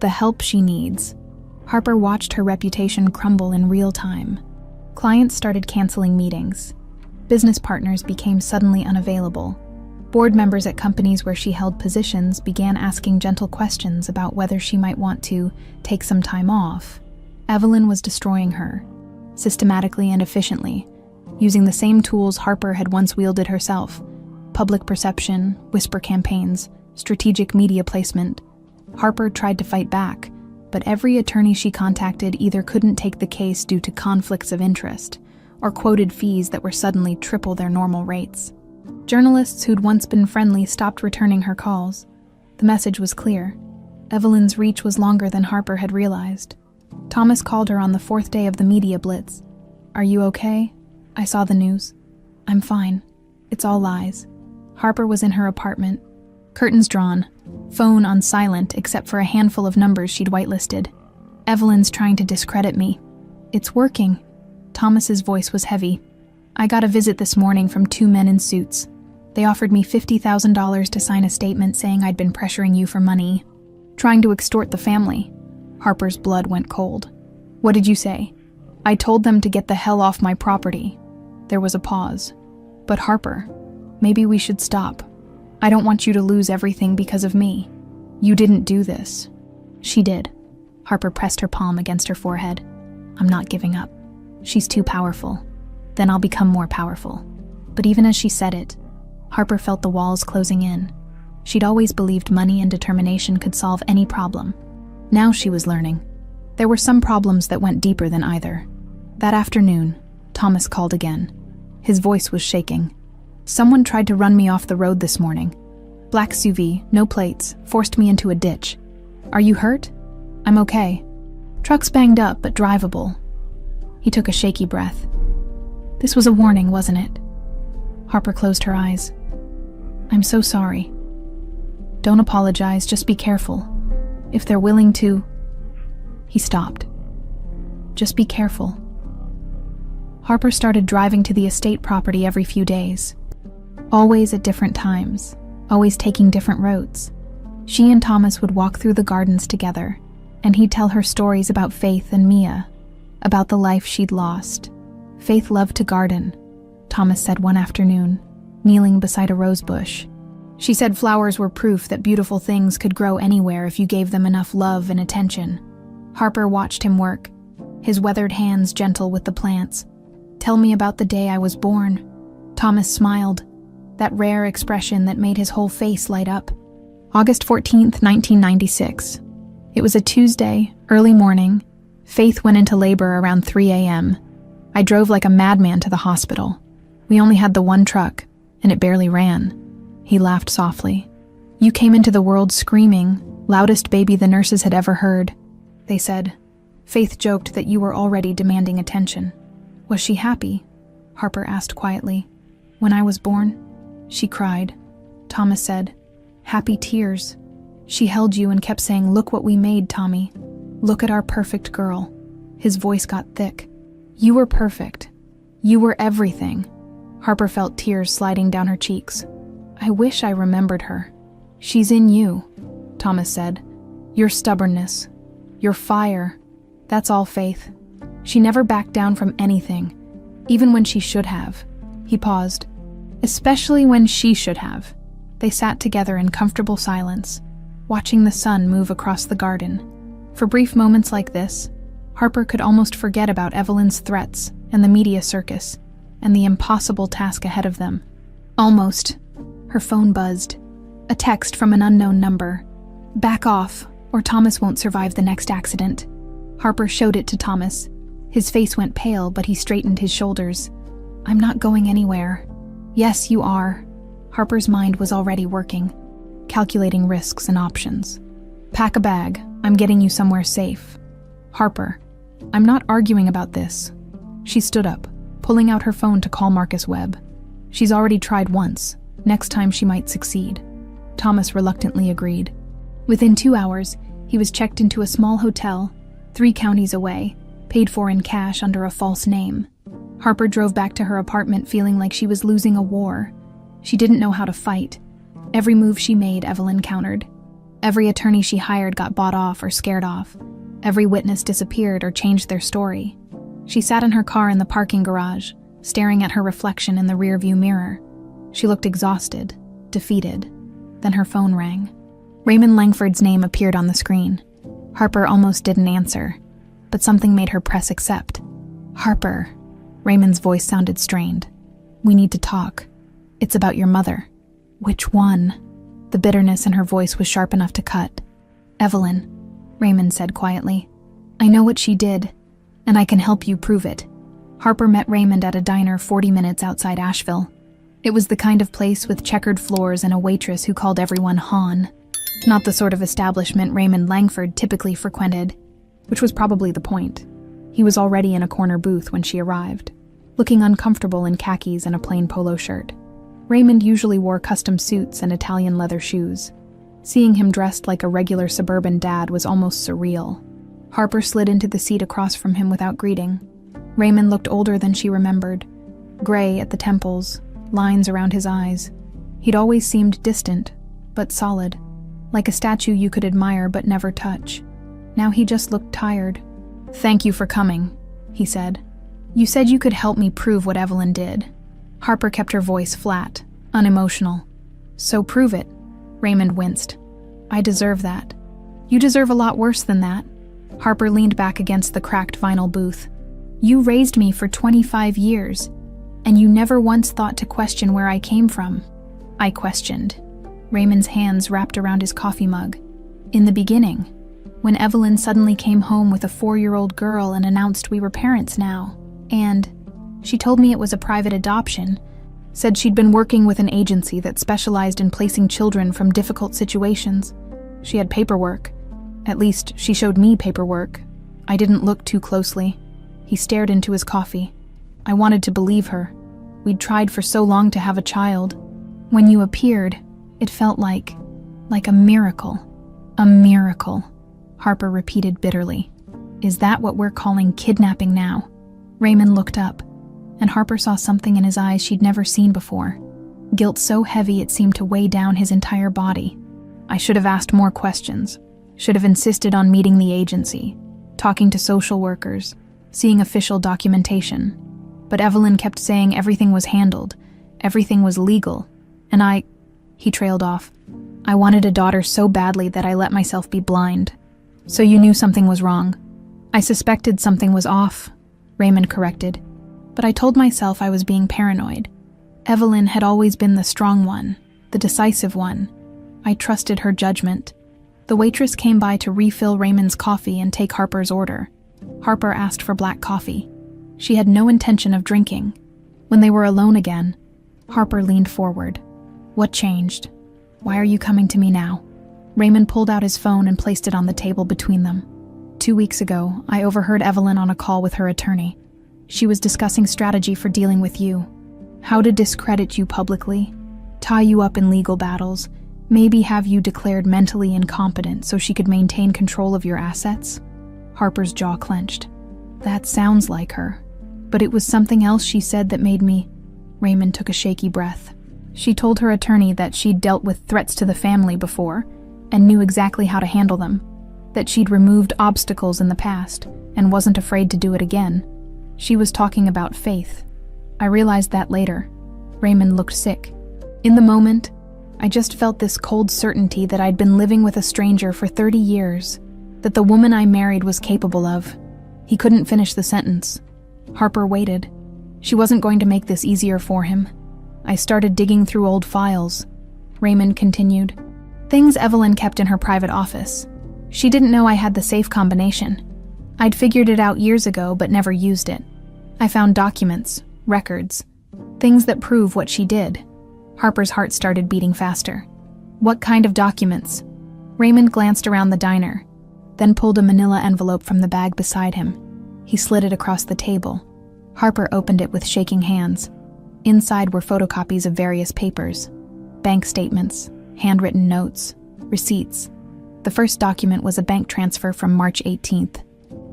the help she needs. Harper watched her reputation crumble in real time. Clients started canceling meetings. Business partners became suddenly unavailable. Board members at companies where she held positions began asking gentle questions about whether she might want to take some time off. Evelyn was destroying her, systematically and efficiently, using the same tools Harper had once wielded herself: public perception, whisper campaigns, strategic media placement. Harper tried to fight back, but every attorney she contacted either couldn't take the case due to conflicts of interest, or quoted fees that were suddenly triple their normal rates. Journalists who'd once been friendly stopped returning her calls. The message was clear. Evelyn's reach was longer than Harper had realized. Thomas called her on the 4th day of the media blitz. Are you okay? I saw the news. I'm fine. It's all lies. Harper was in her apartment. Curtains drawn. Phone on silent except for a handful of numbers she'd whitelisted. Evelyn's trying to discredit me. It's working. Thomas's voice was heavy. I got a visit this morning from 2 men in suits. They offered me $50,000 to sign a statement saying I'd been pressuring you for money, trying to extort the family. Harper's blood went cold. What did you say? I told them to get the hell off my property. There was a pause. But Harper, maybe we should stop. I don't want you to lose everything because of me. You didn't do this. She did. Harper pressed her palm against her forehead. I'm not giving up. She's too powerful. Then I'll become more powerful. But even as she said it, Harper felt the walls closing in. She'd always believed money and determination could solve any problem. Now she was learning. There were some problems that went deeper than either. That afternoon, Thomas called again. His voice was shaking. Someone tried to run me off the road this morning. Black SUV, no plates, forced me into a ditch. Are you hurt? I'm okay. Truck's banged up, but drivable. He took a shaky breath. This was a warning, wasn't it? Harper closed her eyes. I'm so sorry. Don't apologize, just be careful. If they're willing to... He stopped. Just be careful. Harper started driving to the estate property every few days. Always at different times, always taking different roads. She and Thomas would walk through the gardens together, and he'd tell her stories about Faith and Mia, about the life she'd lost. Faith loved to garden, Thomas said one afternoon, kneeling beside a rose bush. She said flowers were proof that beautiful things could grow anywhere if you gave them enough love and attention. Harper watched him work, his weathered hands gentle with the plants. Tell me about the day I was born. Thomas smiled, that rare expression that made his whole face light up. August 14th, 1996. It was a Tuesday, early morning. Faith went into labor around 3 a.m. I drove like a madman to the hospital. We only had the one truck, and it barely ran. He laughed softly. You came into the world screaming, loudest baby the nurses had ever heard. They said. Faith joked that you were already demanding attention. Was she happy? Harper asked quietly. When I was born? She cried. Thomas said, happy tears. She held you and kept saying, look what we made, Tommy. Look at our perfect girl. His voice got thick. You were perfect. You were everything. Harper felt tears sliding down her cheeks. I wish I remembered her. She's in you, Thomas said. Your stubbornness. Your fire. That's all, Faith. She never backed down from anything, even when she should have. He paused. Especially when she should have. They sat together in comfortable silence, watching the sun move across the garden. For brief moments like this, Harper could almost forget about Evelyn's threats and the media circus and the impossible task ahead of them. Almost. Her phone buzzed. A text from an unknown number. Back off, or Thomas won't survive the next accident. Harper showed it to Thomas. His face went pale, but he straightened his shoulders. I'm not going anywhere. Yes, you are. Harper's mind was already working, calculating risks and options. Pack a bag. I'm getting you somewhere safe. Harper, I'm not arguing about this. She stood up, pulling out her phone to call Marcus Webb. She's already tried once. Next time she might succeed. Thomas reluctantly agreed. Within 2 hours, he was checked into a small hotel, 3 counties away, paid for in cash under a false name. Harper drove back to her apartment feeling like she was losing a war. She didn't know how to fight. Every move she made, Evelyn countered. Every attorney she hired got bought off or scared off. Every witness disappeared or changed their story. She sat in her car in the parking garage, staring at her reflection in the rearview mirror. She looked exhausted, defeated. Then her phone rang. Raymond Langford's name appeared on the screen. Harper almost didn't answer, but something made her press accept. Harper. Raymond's voice sounded strained. We need to talk. It's about your mother. Which one? The bitterness in her voice was sharp enough to cut. Evelyn, Raymond said quietly. I know what she did, and I can help you prove it. Harper met Raymond at a diner 40 minutes outside Asheville. It was the kind of place with checkered floors and a waitress who called everyone Han. Not the sort of establishment Raymond Langford typically frequented, which was probably the point. He was already in a corner booth when she arrived, looking uncomfortable in khakis and a plain polo shirt. Raymond usually wore custom suits and Italian leather shoes. Seeing him dressed like a regular suburban dad was almost surreal. Harper slid into the seat across from him without greeting. Raymond looked older than she remembered, gray at the temples, lines around his eyes. He'd always seemed distant, but solid, like a statue you could admire but never touch. Now he just looked tired. Thank you for coming, he said. You said you could help me prove what Evelyn did. Harper kept her voice flat, unemotional. So prove it. Raymond winced. I deserve that. You deserve a lot worse than that. Harper leaned back against the cracked vinyl booth. You raised me for 25 years, and you never once thought to question where I came from. I questioned. Raymond's hands wrapped around his coffee mug. In the beginning, when Evelyn suddenly came home with a 4-year-old girl and announced we were parents now, and she told me it was a private adoption, said she'd been working with an agency that specialized in placing children from difficult situations. She had paperwork. At least, she showed me paperwork. I didn't look too closely. He stared into his coffee. I wanted to believe her. We'd tried for so long to have a child. When you appeared, it felt like a miracle. A miracle, Harper repeated bitterly. Is that what we're calling kidnapping now? Raymond looked up, and Harper saw something in his eyes she'd never seen before. Guilt so heavy it seemed to weigh down his entire body. I should have asked more questions. Should have insisted on meeting the agency, talking to social workers, seeing official documentation. But Evelyn kept saying everything was handled, everything was legal, and he trailed off. I wanted a daughter so badly that I let myself be blind. So you knew something was wrong. I suspected something was off, Raymond corrected. But I told myself I was being paranoid. Evelyn had always been the strong one, the decisive one. I trusted her judgment. The waitress came by to refill Raymond's coffee and take Harper's order. Harper asked for black coffee. She had no intention of drinking. When they were alone again, Harper leaned forward. What changed? Why are you coming to me now? Raymond pulled out his phone and placed it on the table between them. 2 weeks ago, I overheard Evelyn on a call with her attorney. She was discussing strategy for dealing with you. How to discredit you publicly, tie you up in legal battles, maybe have you declared mentally incompetent so she could maintain control of your assets? Harper's jaw clenched. That sounds like her. But it was something else she said that made me... Raymond took a shaky breath. She told her attorney that she'd dealt with threats to the family before and knew exactly how to handle them, that she'd removed obstacles in the past and wasn't afraid to do it again. She was talking about faith. I realized that later. Raymond looked sick. In the moment, I just felt this cold certainty that I'd been living with a stranger for 30 years, that the woman I married was capable of. He couldn't finish the sentence. Harper waited. She wasn't going to make this easier for him. I started digging through old files. Raymond continued. Things Evelyn kept in her private office. She didn't know I had the safe combination. I'd figured it out years ago, but never used it. I found documents, records, things that prove what she did. Harper's heart started beating faster. What kind of documents? Raymond glanced around the diner, then pulled a manila envelope from the bag beside him. He slid it across the table. Harper opened it with shaking hands. Inside were photocopies of various papers, bank statements, handwritten notes, receipts. The first document was a bank transfer from March 18th,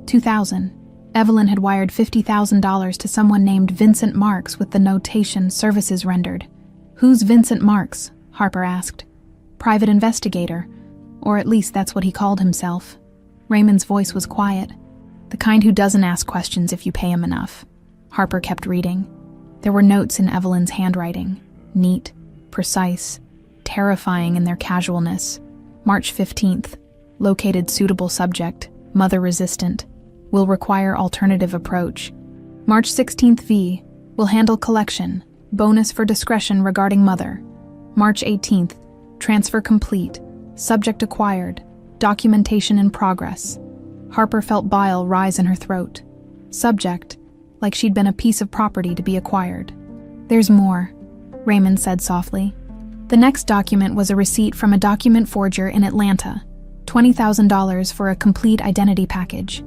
2000. Evelyn had wired $50,000 to someone named Vincent Marks with the notation "services rendered." Who's Vincent Marks? Harper asked. Private investigator, or at least that's what he called himself. Raymond's voice was quiet. The kind who doesn't ask questions if you pay him enough. Harper kept reading. There were notes in Evelyn's handwriting, neat, precise, terrifying in their casualness. March 15th, located suitable subject, mother resistant, will require alternative approach. March 16th V, will handle collection, bonus for discretion regarding mother. March 18th, transfer complete, subject acquired, documentation in progress. Harper felt bile rise in her throat. Subject, like she'd been a piece of property to be acquired. There's more, Raymond said softly. The next document was a receipt from a document forger in Atlanta, $20,000 for a complete identity package.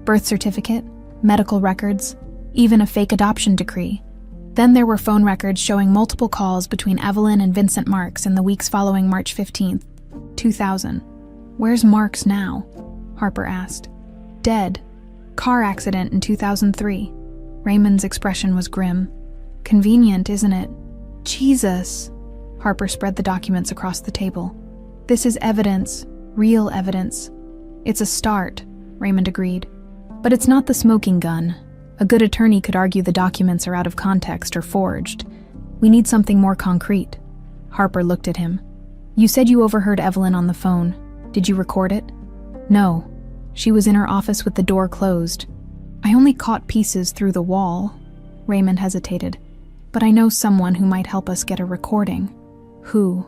Birth certificate, medical records, even a fake adoption decree. Then there were phone records showing multiple calls between Evelyn and Vincent Marks in the weeks following March 15th, 2000. Where's Marks now? Harper asked. Dead. Car accident in 2003. Raymond's expression was grim. Convenient, isn't it? Jesus. Harper spread the documents across the table. This is evidence, real evidence. It's a start, Raymond agreed. But it's not the smoking gun. A good attorney could argue the documents are out of context or forged. We need something more concrete. Harper looked at him. You said you overheard Evelyn on the phone. Did you record it? No. She was in her office with the door closed. I only caught pieces through the wall. Raymond hesitated. But I know someone who might help us get a recording. Who?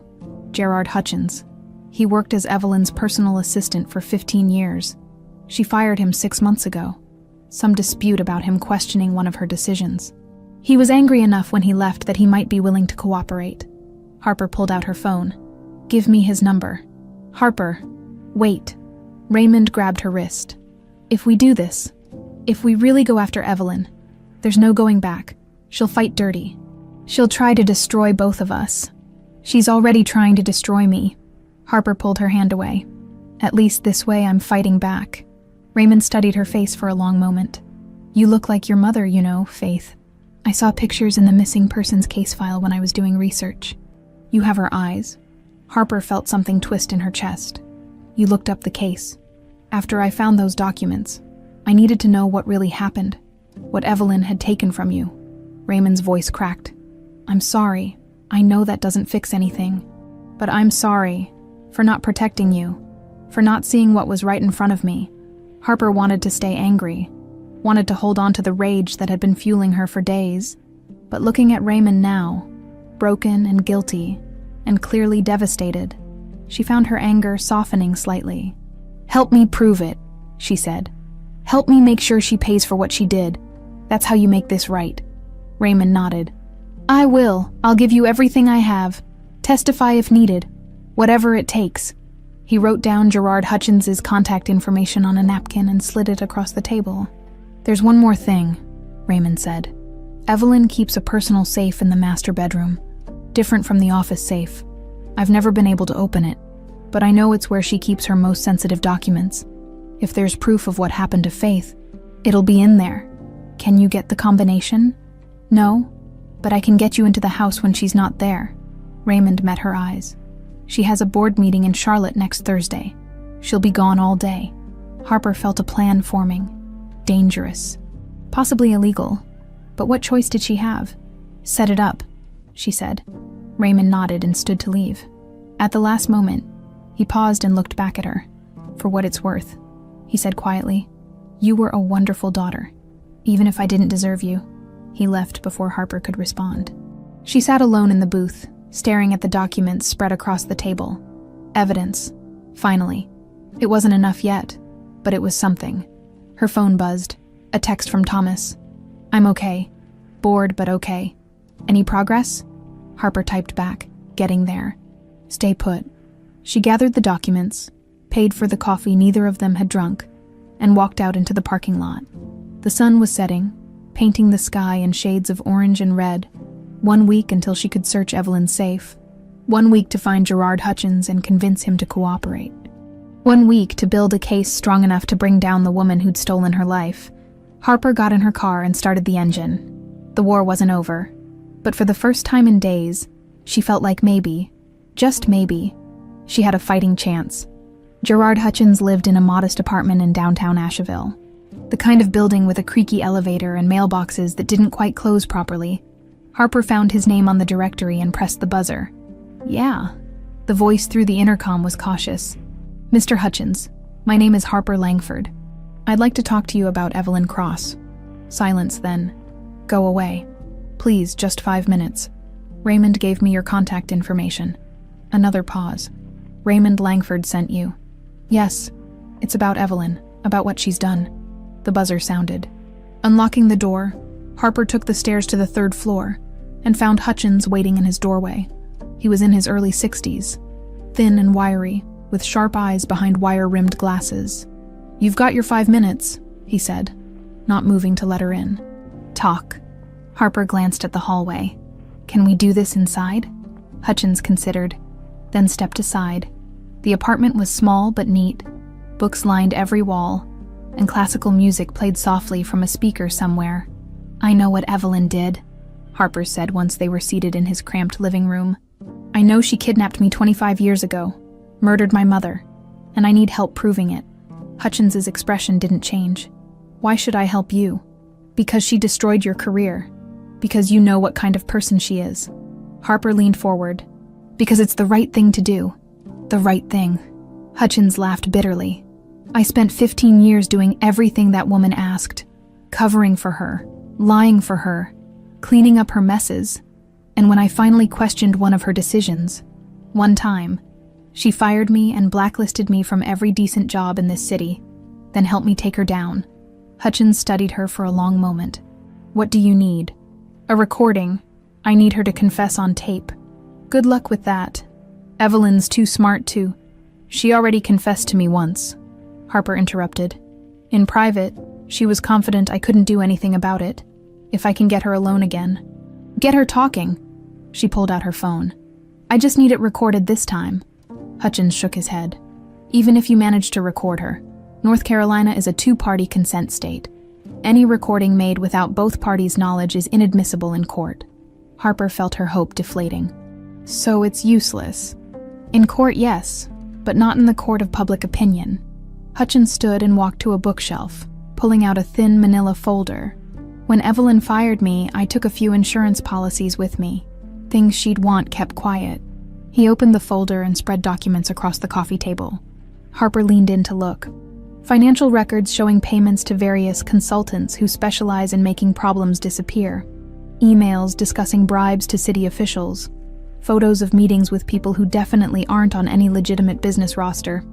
Gerard Hutchins. He worked as Evelyn's personal assistant for 15 years. She fired him 6 months ago. Some dispute about him questioning one of her decisions. He was angry enough when he left that he might be willing to cooperate. Harper pulled out her phone. Give me his number. Harper. Wait. Raymond grabbed her wrist. If we do this, if we really go after Evelyn, there's no going back. She'll fight dirty. She'll try to destroy both of us. She's already trying to destroy me. Harper pulled her hand away. At least this way I'm fighting back. Raymond studied her face for a long moment. You look like your mother, you know, Faith. I saw pictures in the missing persons case file when I was doing research. You have her eyes. Harper felt something twist in her chest. You looked up the case. After I found those documents, I needed to know what really happened, what Evelyn had taken from you. Raymond's voice cracked. I'm sorry. I know that doesn't fix anything. But I'm sorry for not protecting you, for not seeing what was right in front of me. Harper wanted to stay angry, wanted to hold on to the rage that had been fueling her for days. But looking at Raymond now, broken and guilty, and clearly devastated, she found her anger softening slightly. Help me prove it, she said. Help me make sure she pays for what she did. That's how you make this right. Raymond nodded. I will. I'll give you everything I have. Testify if needed. Whatever it takes. He wrote down Gerard Hutchins's contact information on a napkin and slid it across the table. There's one more thing, Raymond said. Evelyn keeps a personal safe in the master bedroom, different from the office safe. I've never been able to open it, but I know it's where she keeps her most sensitive documents. If there's proof of what happened to Faith, it'll be in there. Can you get the combination? No, but I can get you into the house when she's not there. Raymond met her eyes. She has a board meeting in Charlotte next Thursday. She'll be gone all day. Harper felt a plan forming. Dangerous. Possibly illegal. But what choice did she have? Set it up, she said. Raymond nodded and stood to leave. At the last moment, he paused and looked back at her. For what it's worth, he said quietly, you were a wonderful daughter, even if I didn't deserve you. He left before Harper could respond. She sat alone in the booth, staring at the documents spread across the table. Evidence. Finally. It wasn't enough yet, but it was something. Her phone buzzed. A text from Thomas. I'm okay. Bored, but okay. Any progress? Harper typed back, getting there. Stay put. She gathered the documents, paid for the coffee neither of them had drunk, and walked out into the parking lot. The sun was setting, painting the sky in shades of orange and red. 1 week until she could search Evelyn's safe. 1 week to find Gerard Hutchins and convince him to cooperate. 1 week to build a case strong enough to bring down the woman who'd stolen her life. Harper got in her car and started the engine. The war wasn't over, but for the first time in days, she felt like maybe, just maybe, she had a fighting chance. Gerard Hutchins lived in a modest apartment in downtown Asheville. The kind of building with a creaky elevator and mailboxes that didn't quite close properly. Harper found his name on the directory and pressed the buzzer. Yeah. The voice through the intercom was cautious. Mr. Hutchins, my name is Harper Langford. I'd like to talk to you about Evelyn Cross. Silence then. Go away. Please, just 5 minutes. Raymond gave me your contact information. Another pause. Raymond Langford sent you. Yes. It's about Evelyn, about what she's done. The buzzer sounded. Unlocking the door, Harper took the stairs to the 3rd floor and found Hutchins waiting in his doorway. He was in his early 60s, thin and wiry, with sharp eyes behind wire-rimmed glasses. You've got your 5 minutes, he said, not moving to let her in. Talk. Harper glanced at the hallway. Can we do this inside? Hutchins considered, then stepped aside. The apartment was small but neat. Books lined every wall, and classical music played softly from a speaker somewhere. I know what Evelyn did, Harper said once they were seated in his cramped living room. I know she kidnapped me 25 years ago, murdered my mother, and I need help proving it. Hutchins's expression didn't change. Why should I help you? Because she destroyed your career. Because you know what kind of person she is. Harper leaned forward. Because it's the right thing to do. The right thing. Hutchins laughed bitterly. I spent 15 years doing everything that woman asked. Covering for her. Lying for her, cleaning up her messes, and when I finally questioned one of her decisions, one time, she fired me and blacklisted me from every decent job in this city, then helped me take her down. Hutchins studied her for a long moment. What do you need? A recording. I need her to confess on tape. Good luck with that. Evelyn's too smart to. She already confessed to me once. Harper interrupted. In private, she was confident I couldn't do anything about it. If I can get her alone again. Get her talking. She pulled out her phone. I just need it recorded this time. Hutchins shook his head. Even if you manage to record her, North Carolina is a two-party consent state. Any recording made without both parties' knowledge is inadmissible in court. Harper felt her hope deflating. So it's useless. In court, yes, but not in the court of public opinion. Hutchins stood and walked to a bookshelf, pulling out a thin manila folder. When Evelyn fired me, I took a few insurance policies with me. Things she'd want kept quiet. He opened the folder and spread documents across the coffee table. Harper leaned in to look. Financial records showing payments to various consultants who specialize in making problems disappear. Emails discussing bribes to city officials. Photos of meetings with people who definitely aren't on any legitimate business roster.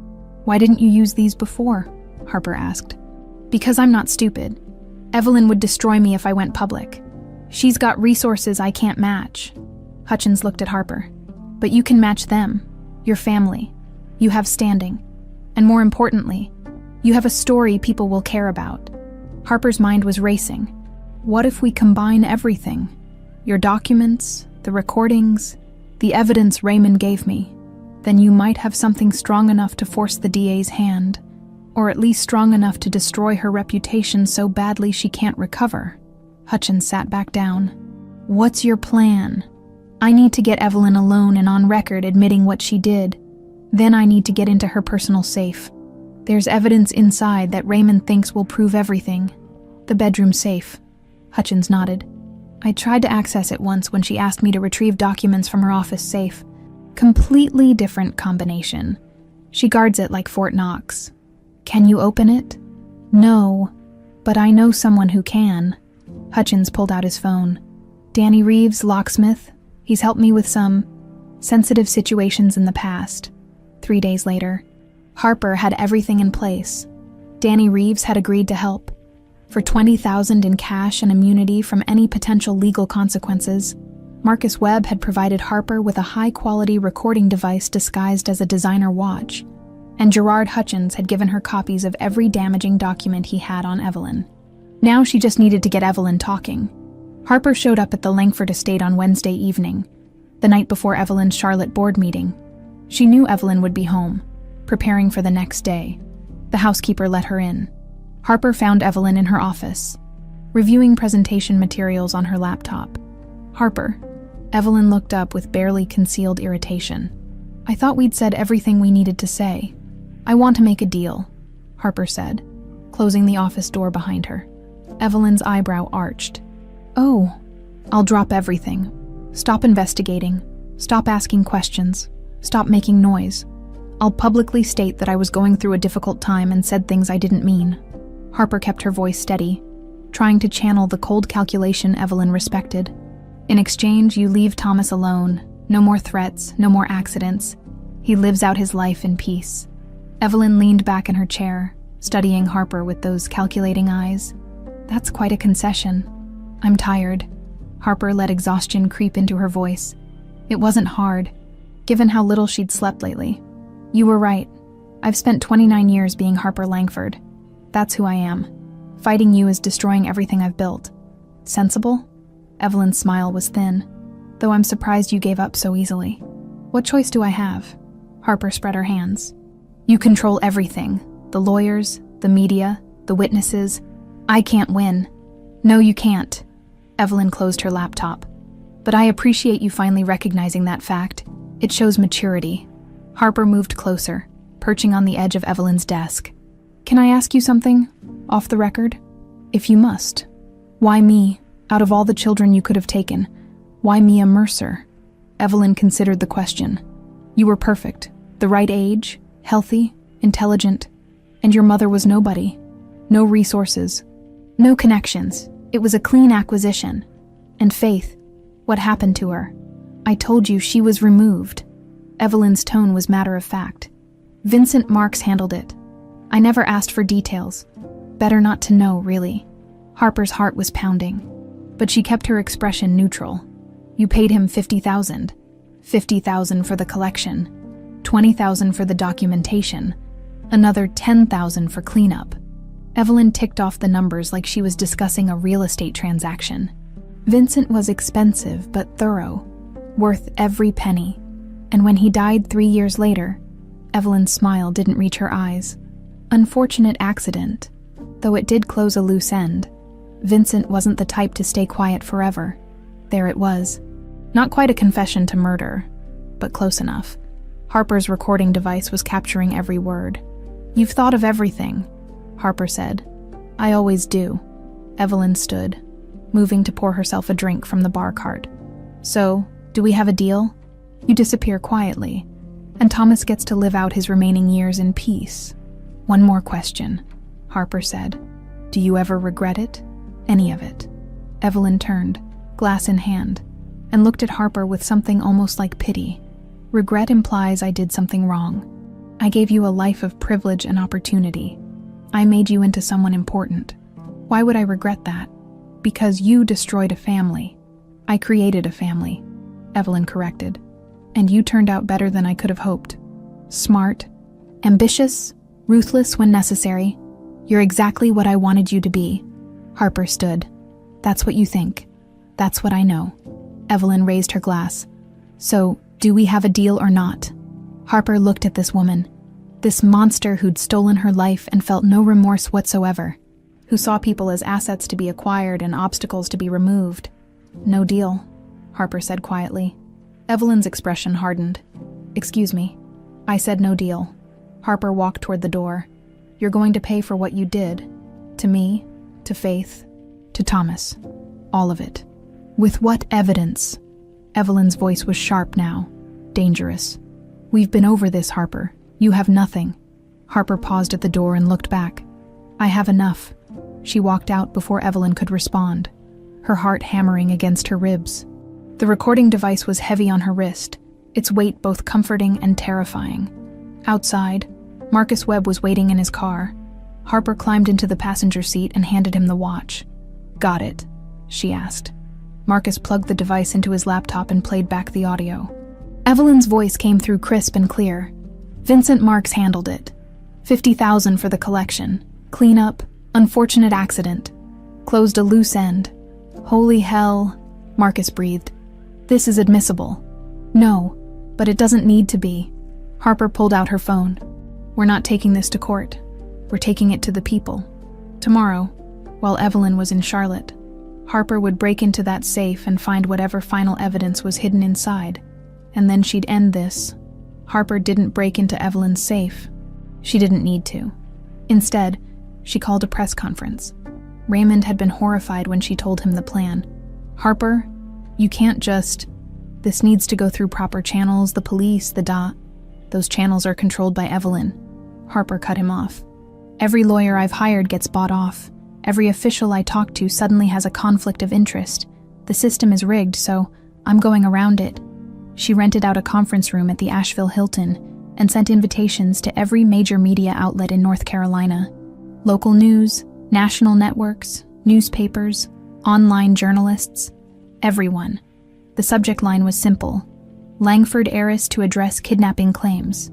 Why didn't you use these before? Harper asked. Because I'm not stupid. Evelyn would destroy me if I went public. She's got resources I can't match. Hutchins looked at Harper. But you can match them, your family. You have standing. And more importantly, you have a story people will care about. Harper's mind was racing. What if we combine everything? Your documents, the recordings, the evidence Raymond gave me. Then you might have something strong enough to force the DA's hand, or at least strong enough to destroy her reputation so badly she can't recover. Hutchins sat back down. What's your plan? I need to get Evelyn alone and on record admitting what she did. Then I need to get into her personal safe. There's evidence inside that Raymond thinks will prove everything. The bedroom safe. Hutchins nodded. I tried to access it once when she asked me to retrieve documents from her office safe. Completely different combination. She guards it like Fort Knox. Can you open it? No, but I know someone who can. Hutchins pulled out his phone. Danny Reeves, locksmith. He's helped me with some sensitive situations in the past. 3 days later, Harper had everything in place. Danny Reeves had agreed to help. For $20,000 in cash and immunity from any potential legal consequences, Marcus Webb had provided Harper with a high-quality recording device disguised as a designer watch, and Gerard Hutchins had given her copies of every damaging document he had on Evelyn. Now she just needed to get Evelyn talking. Harper showed up at the Langford estate on Wednesday evening, the night before Evelyn's Charlotte board meeting. She knew Evelyn would be home, preparing for the next day. The housekeeper let her in. Harper found Evelyn in her office, reviewing presentation materials on her laptop. Harper. Evelyn looked up with barely concealed irritation. I thought we'd said everything we needed to say. I want to make a deal, Harper said, closing the office door behind her. Evelyn's eyebrow arched. Oh, I'll drop everything. Stop investigating. Stop asking questions. Stop making noise. I'll publicly state that I was going through a difficult time and said things I didn't mean. Harper kept her voice steady, trying to channel the cold calculation Evelyn respected. In exchange, you leave Thomas alone. No more threats, no more accidents. He lives out his life in peace. Evelyn leaned back in her chair, studying Harper with those calculating eyes. That's quite a concession. I'm tired. Harper let exhaustion creep into her voice. It wasn't hard, given how little she'd slept lately. You were right. I've spent 29 years being Harper Langford. That's who I am. Fighting you is destroying everything I've built. Sensible? Evelyn's smile was thin, though I'm surprised you gave up so easily. What choice do I have? Harper spread her hands. You control everything. The lawyers, the media, the witnesses. I can't win. No, you can't. Evelyn closed her laptop. But I appreciate you finally recognizing that fact. It shows maturity. Harper moved closer, perching on the edge of Evelyn's desk. Can I ask you something? Off the record? If you must. Why me? Out of all the children you could have taken, why Mia Mercer? Evelyn considered the question. You were perfect. The right age, healthy, intelligent. And your mother was nobody. No resources. No connections. It was a clean acquisition. And Faith, what happened to her? I told you she was removed. Evelyn's tone was matter of fact. Vincent Marks handled it. I never asked for details. Better not to know, really. Harper's heart was pounding, but she kept her expression neutral. You paid him $50,000. $50,000 for the collection. $20,000 for the documentation. Another $10,000 for cleanup. Evelyn ticked off the numbers like she was discussing a real estate transaction. Vincent was expensive but thorough, worth every penny. And when he died 3 years later, Evelyn's smile didn't reach her eyes. Unfortunate accident, though it did close a loose end. Vincent wasn't the type to stay quiet forever. There it was. Not quite a confession to murder, but close enough. Harper's recording device was capturing every word. "You've thought of everything," Harper said. "I always do." Evelyn stood, moving to pour herself a drink from the bar cart. "So, do we have a deal? You disappear quietly, and Thomas gets to live out his remaining years in peace." "One more question," Harper said. "Do you ever regret it? Any of it?" Evelyn turned, glass in hand, and looked at Harper with something almost like pity. "Regret implies I did something wrong. I gave you a life of privilege and opportunity. I made you into someone important. Why would I regret that? Because you destroyed a family. I created a family," Evelyn corrected. "And you turned out better than I could have hoped. Smart, ambitious, ruthless when necessary. You're exactly what I wanted you to be." Harper stood. "That's what you think. That's what I know." Evelyn raised her glass. "So, do we have a deal or not?" Harper looked at this woman, this monster who'd stolen her life and felt no remorse whatsoever, who saw people as assets to be acquired and obstacles to be removed. "No deal," Harper said quietly. Evelyn's expression hardened. "Excuse me. I said no deal." Harper walked toward the door. "You're going to pay for what you did. To me, to Faith, to Thomas. All of it." "With what evidence?" Evelyn's voice was sharp now, dangerous. "We've been over this, Harper. You have nothing." Harper paused at the door and looked back. "I have enough." She walked out before Evelyn could respond, her heart hammering against her ribs. The recording device was heavy on her wrist, its weight both comforting and terrifying. Outside, Marcus Webb was waiting in his car. Harper climbed into the passenger seat and handed him the watch. "Got it?" she asked. Marcus plugged the device into his laptop and played back the audio. Evelyn's voice came through crisp and clear. "Vincent Marks handled it. 50,000 for the collection. Cleanup, unfortunate accident. Closed a loose end. Holy hell," Marcus breathed. "This is admissible." "No, but it doesn't need to be." Harper pulled out her phone. "We're not taking this to court. We're taking it to the people." Tomorrow, while Evelyn was in Charlotte, Harper would break into that safe and find whatever final evidence was hidden inside, and then she'd end this. Harper didn't break into Evelyn's safe. She didn't need to. Instead, she called a press conference. Raymond had been horrified when she told him the plan. "Harper, you can't just... This needs to go through proper channels, the police, Those channels are controlled by Evelyn." Harper cut him off. "Every lawyer I've hired gets bought off. Every official I talk to suddenly has a conflict of interest. The system is rigged, so I'm going around it." She rented out a conference room at the Asheville Hilton and sent invitations to every major media outlet in North Carolina. Local news, national networks, newspapers, online journalists, everyone. The subject line was simple: Langford heiress to address kidnapping claims.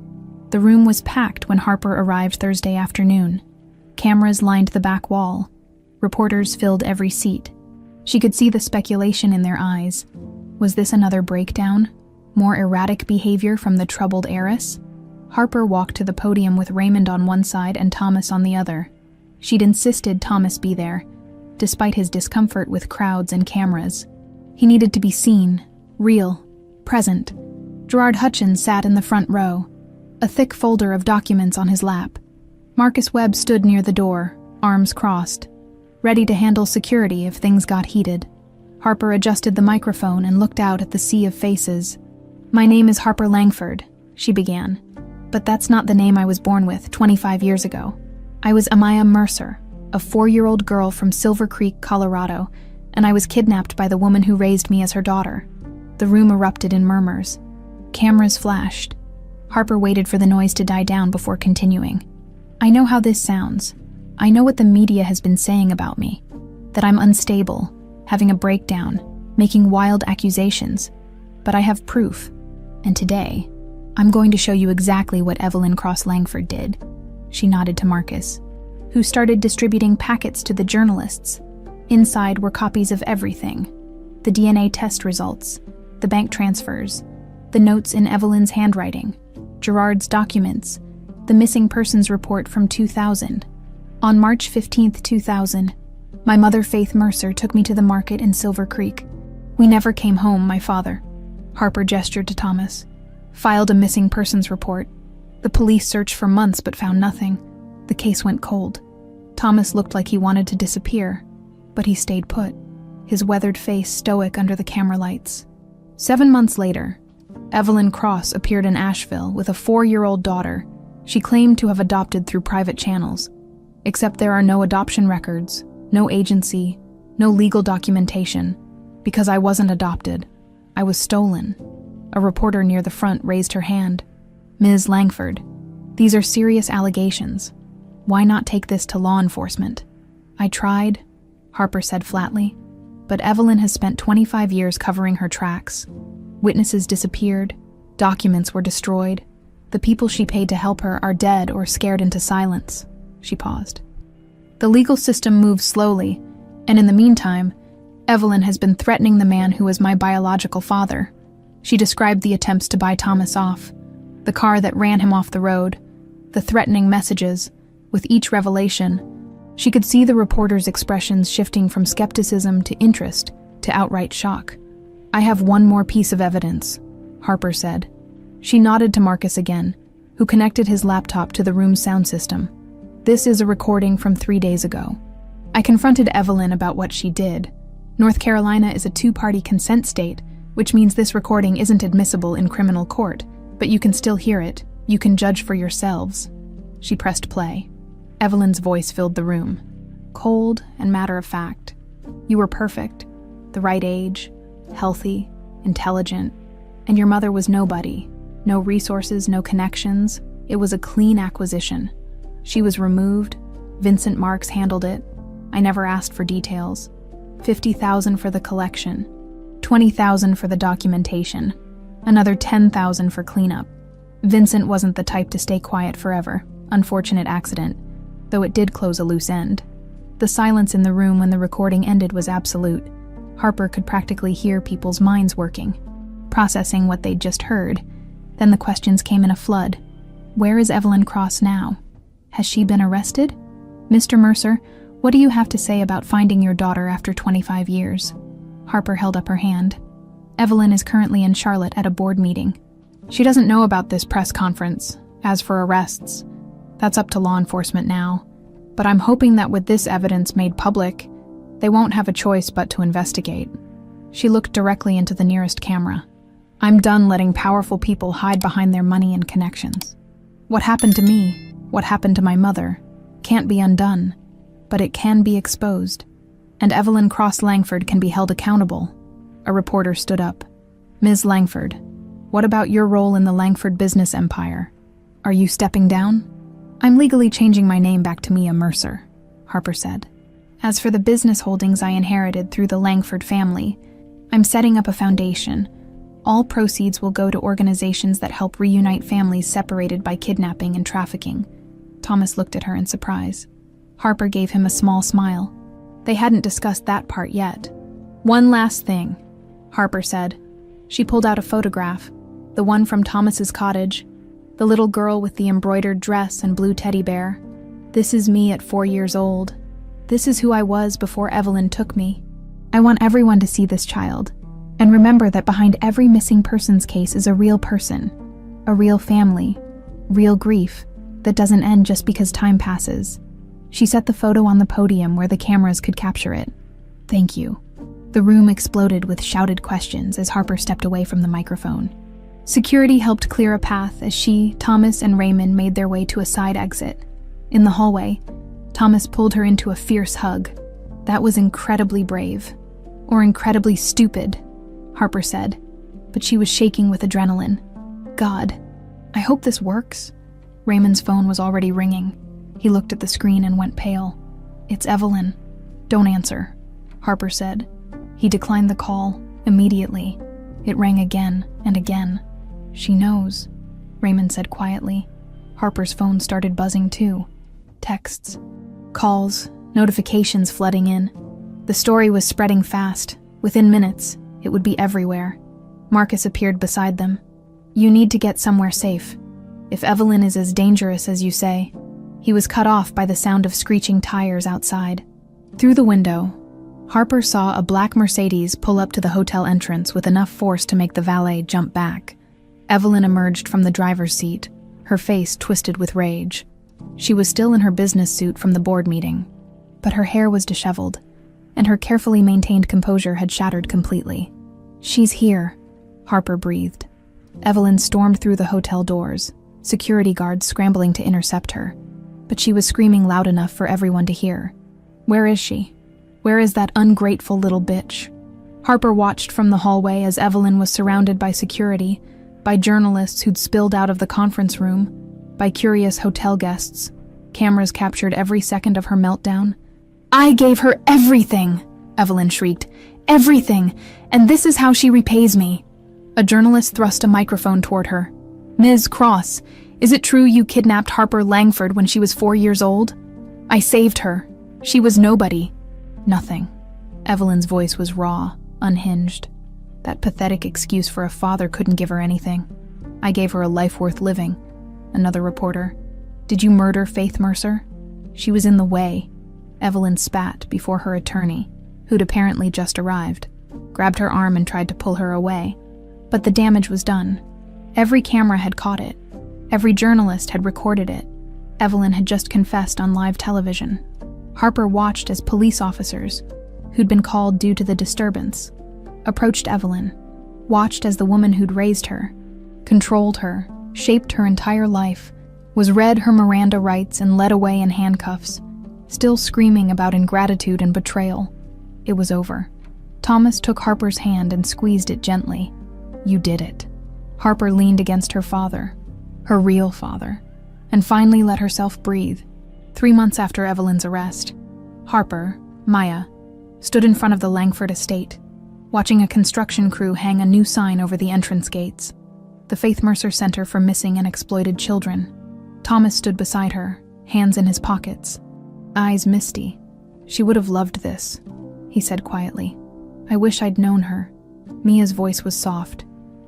The room was packed when Harper arrived Thursday afternoon. Cameras lined the back wall. Reporters filled every seat. She could see the speculation in their eyes. Was this another breakdown? More erratic behavior from the troubled heiress? Harper walked to the podium with Raymond on one side and Thomas on the other. She'd insisted Thomas be there, despite his discomfort with crowds and cameras. He needed to be seen, real, present. Gerard Hutchins sat in the front row, a thick folder of documents on his lap. Marcus Webb stood near the door, arms crossed, ready to handle security if things got heated. Harper adjusted the microphone and looked out at the sea of faces. "My name is Harper Langford," she began. "But that's not the name I was born with 25 years ago. I was Amaya Mercer, a 4-year-old girl from Silver Creek, Colorado, and I was kidnapped by the woman who raised me as her daughter." The room erupted in murmurs. Cameras flashed. Harper waited for the noise to die down before continuing. "I know how this sounds. I know what the media has been saying about me. That I'm unstable, having a breakdown, making wild accusations. But I have proof. And today, I'm going to show you exactly what Evelyn Cross Langford did." She nodded to Marcus, who started distributing packets to the journalists. Inside were copies of everything: the DNA test results, the bank transfers, the notes in Evelyn's handwriting, Gerard's documents, the missing persons report from 2000. On March 15, 2000, my mother, Faith Mercer, took me to the market in Silver Creek. We never came home, my father. Harper gestured to Thomas. Filed a missing persons report. The police searched for months but found nothing. The case went cold. Thomas looked like he wanted to disappear, but he stayed put, his weathered face stoic under the camera lights. 7 months later, Evelyn Cross appeared in Asheville with a 4-year-old daughter she claimed to have adopted through private channels. Except there are no adoption records, no agency, no legal documentation. Because I wasn't adopted, I was stolen. A reporter near the front raised her hand. Ms. Langford, these are serious allegations. Why not take this to law enforcement? I tried, Harper said flatly, but Evelyn has spent 25 years covering her tracks. Witnesses disappeared, documents were destroyed. The people she paid to help her are dead or scared into silence. She paused. The legal system moves slowly, and in the meantime, Evelyn has been threatening the man who is my biological father. She described the attempts to buy Thomas off, the car that ran him off the road, the threatening messages. With each revelation, she could see the reporter's expressions shifting from skepticism to interest to outright shock. I have one more piece of evidence, Harper said. She nodded to Marcus again, who connected his laptop to the room's sound system. This is a recording from 3 days ago. I confronted Evelyn about what she did. North Carolina is a 2-party consent state, which means this recording isn't admissible in criminal court, but you can still hear it. You can judge for yourselves. She pressed play. Evelyn's voice filled the room, cold and matter-of-fact. You were perfect, the right age, healthy, intelligent, and your mother was nobody. No resources, no connections. It was a clean acquisition. She was removed. Vincent Marks handled it. I never asked for details. $50,000 for the collection, $20,000 for the documentation, another $10,000 for cleanup. Vincent wasn't the type to stay quiet forever. Unfortunate accident, though it did close a loose end. The silence in the room when the recording ended was absolute. Harper could practically hear people's minds working, processing what they'd just heard. Then the questions came in a flood. Where is Evelyn Cross now? Has she been arrested? Mr. Mercer, what do you have to say about finding your daughter after 25 years? Harper held up her hand. Evelyn is currently in Charlotte at a board meeting. She doesn't know about this press conference. As for arrests, that's up to law enforcement now. But I'm hoping that with this evidence made public, they won't have a choice but to investigate. She looked directly into the nearest camera. I'm done letting powerful people hide behind their money and connections. What happened to me, what happened to my mother, can't be undone, but it can be exposed. And Evelyn Cross Langford can be held accountable. A reporter stood up. Ms. Langford, what about your role in the Langford business empire? Are you stepping down? I'm legally changing my name back to Mia Mercer, Harper said. As for the business holdings I inherited through the Langford family, I'm setting up a foundation. All proceeds will go to organizations that help reunite families separated by kidnapping and trafficking. Thomas looked at her in surprise. Harper gave him a small smile. They hadn't discussed that part yet. One last thing, Harper said. She pulled out a photograph, the one from Thomas's cottage, the little girl with the embroidered dress and blue teddy bear. This is me at 4 years old. This is who I was before Evelyn took me. I want everyone to see this child, and remember that behind every missing persons case is a real person, a real family, real grief that doesn't end just because time passes. She set the photo on the podium where the cameras could capture it. Thank you. The room exploded with shouted questions as Harper stepped away from the microphone. Security helped clear a path as she, Thomas, and Raymond made their way to a side exit. In the hallway, Thomas pulled her into a fierce hug. That was incredibly brave. Or incredibly stupid, Harper said, but she was shaking with adrenaline. God, I hope this works. Raymond's phone was already ringing. He looked at the screen and went pale. It's Evelyn. Don't answer, Harper said. He declined the call immediately. It rang again and again. She knows, Raymond said quietly. Harper's phone started buzzing too. Texts, calls, notifications flooding in. The story was spreading fast. Within minutes, it would be everywhere. Marcus appeared beside them. "You need to get somewhere safe. If Evelyn is as dangerous as you say." He was cut off by the sound of screeching tires outside. Through the window, Harper saw a black Mercedes pull up to the hotel entrance with enough force to make the valet jump back. Evelyn emerged from the driver's seat, her face twisted with rage. She was still in her business suit from the board meeting, but her hair was disheveled, and her carefully maintained composure had shattered completely. "She's here," Harper breathed. Evelyn stormed through the hotel doors, security guards scrambling to intercept her, but she was screaming loud enough for everyone to hear. "Where is she? Where is that ungrateful little bitch?" Harper watched from the hallway as Evelyn was surrounded by security, by journalists who'd spilled out of the conference room, by curious hotel guests. Cameras captured every second of her meltdown. "I gave her everything!" Evelyn shrieked. "Everything! And this is how she repays me!" A journalist thrust a microphone toward her. "Ms. Cross, is it true you kidnapped Harper Langford when she was 4 years old?" "I saved her. She was nobody." "Nothing." Evelyn's voice was raw, unhinged. That pathetic excuse for a father couldn't give her anything. "I gave her a life worth living." Another reporter. "Did you murder Faith Mercer?" "She was in the way." Evelyn spat before her attorney, who'd apparently just arrived, grabbed her arm and tried to pull her away. But the damage was done. Every camera had caught it. Every journalist had recorded it. Evelyn had just confessed on live television. Harper watched as police officers, who'd been called due to the disturbance, approached Evelyn, watched as the woman who'd raised her, controlled her, shaped her entire life, was read her Miranda rights and led away in handcuffs, still screaming about ingratitude and betrayal. It was over. Thomas took Harper's hand and squeezed it gently. "You did it." Harper leaned against her father, her real father, and finally let herself breathe. 3 months after Evelyn's arrest, Harper, Maya, stood in front of the Langford estate, watching a construction crew hang a new sign over the entrance gates. The Faith Mercer Center for Missing and Exploited Children. Thomas stood beside her, hands in his pockets, eyes misty. "She would have loved this," he said quietly. "I wish I'd known her." Mia's voice was soft.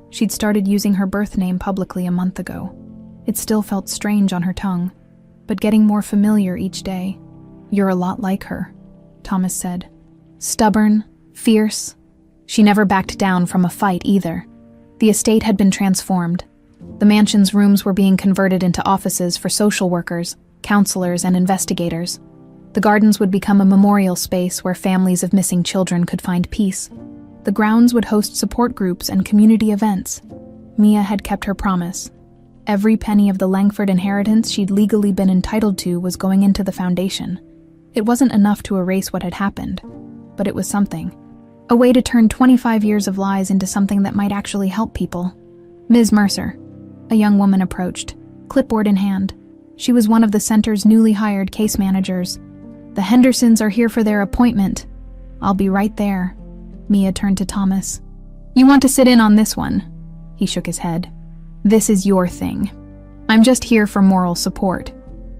She'd started using her birth name publicly a month ago. It still felt strange on her tongue, but getting more familiar each day. "You're a lot like her," Thomas said. "Stubborn, fierce." She never backed down from a fight either. The estate had been transformed. The mansion's rooms were being converted into offices for social workers, counselors, and investigators. The gardens would become a memorial space where families of missing children could find peace. The grounds would host support groups and community events. Mia had kept her promise. Every penny of the Langford inheritance she'd legally been entitled to was going into the foundation. It wasn't enough to erase what had happened, but it was something. A way to turn 25 years of lies into something that might actually help people. "Ms. Mercer," a young woman approached, clipboard in hand. She was one of the center's newly hired case managers. "The Hendersons are here for their appointment." "I'll be right there." Mia turned to Thomas. "You want to sit in on this one?" He shook his head. "This is your thing. I'm just here for moral support."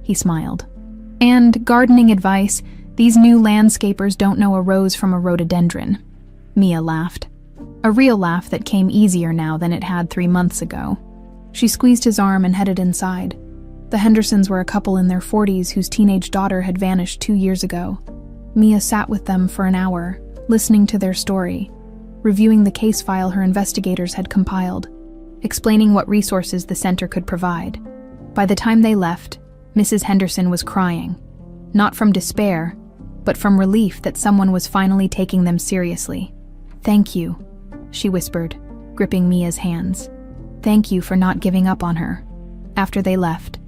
He smiled. "And gardening advice, these new landscapers don't know a rose from a rhododendron." Mia laughed. A real laugh that came easier now than it had 3 months ago. She squeezed his arm and headed inside. The Hendersons were a couple in their 40s whose teenage daughter had vanished 2 years ago. Mia sat with them for an hour, listening to their story, reviewing the case file her investigators had compiled, explaining what resources the center could provide. By the time they left, Mrs. Henderson was crying, not from despair, but from relief that someone was finally taking them seriously. "Thank you," she whispered, gripping Mia's hands. "Thank you for not giving up on her." After they left,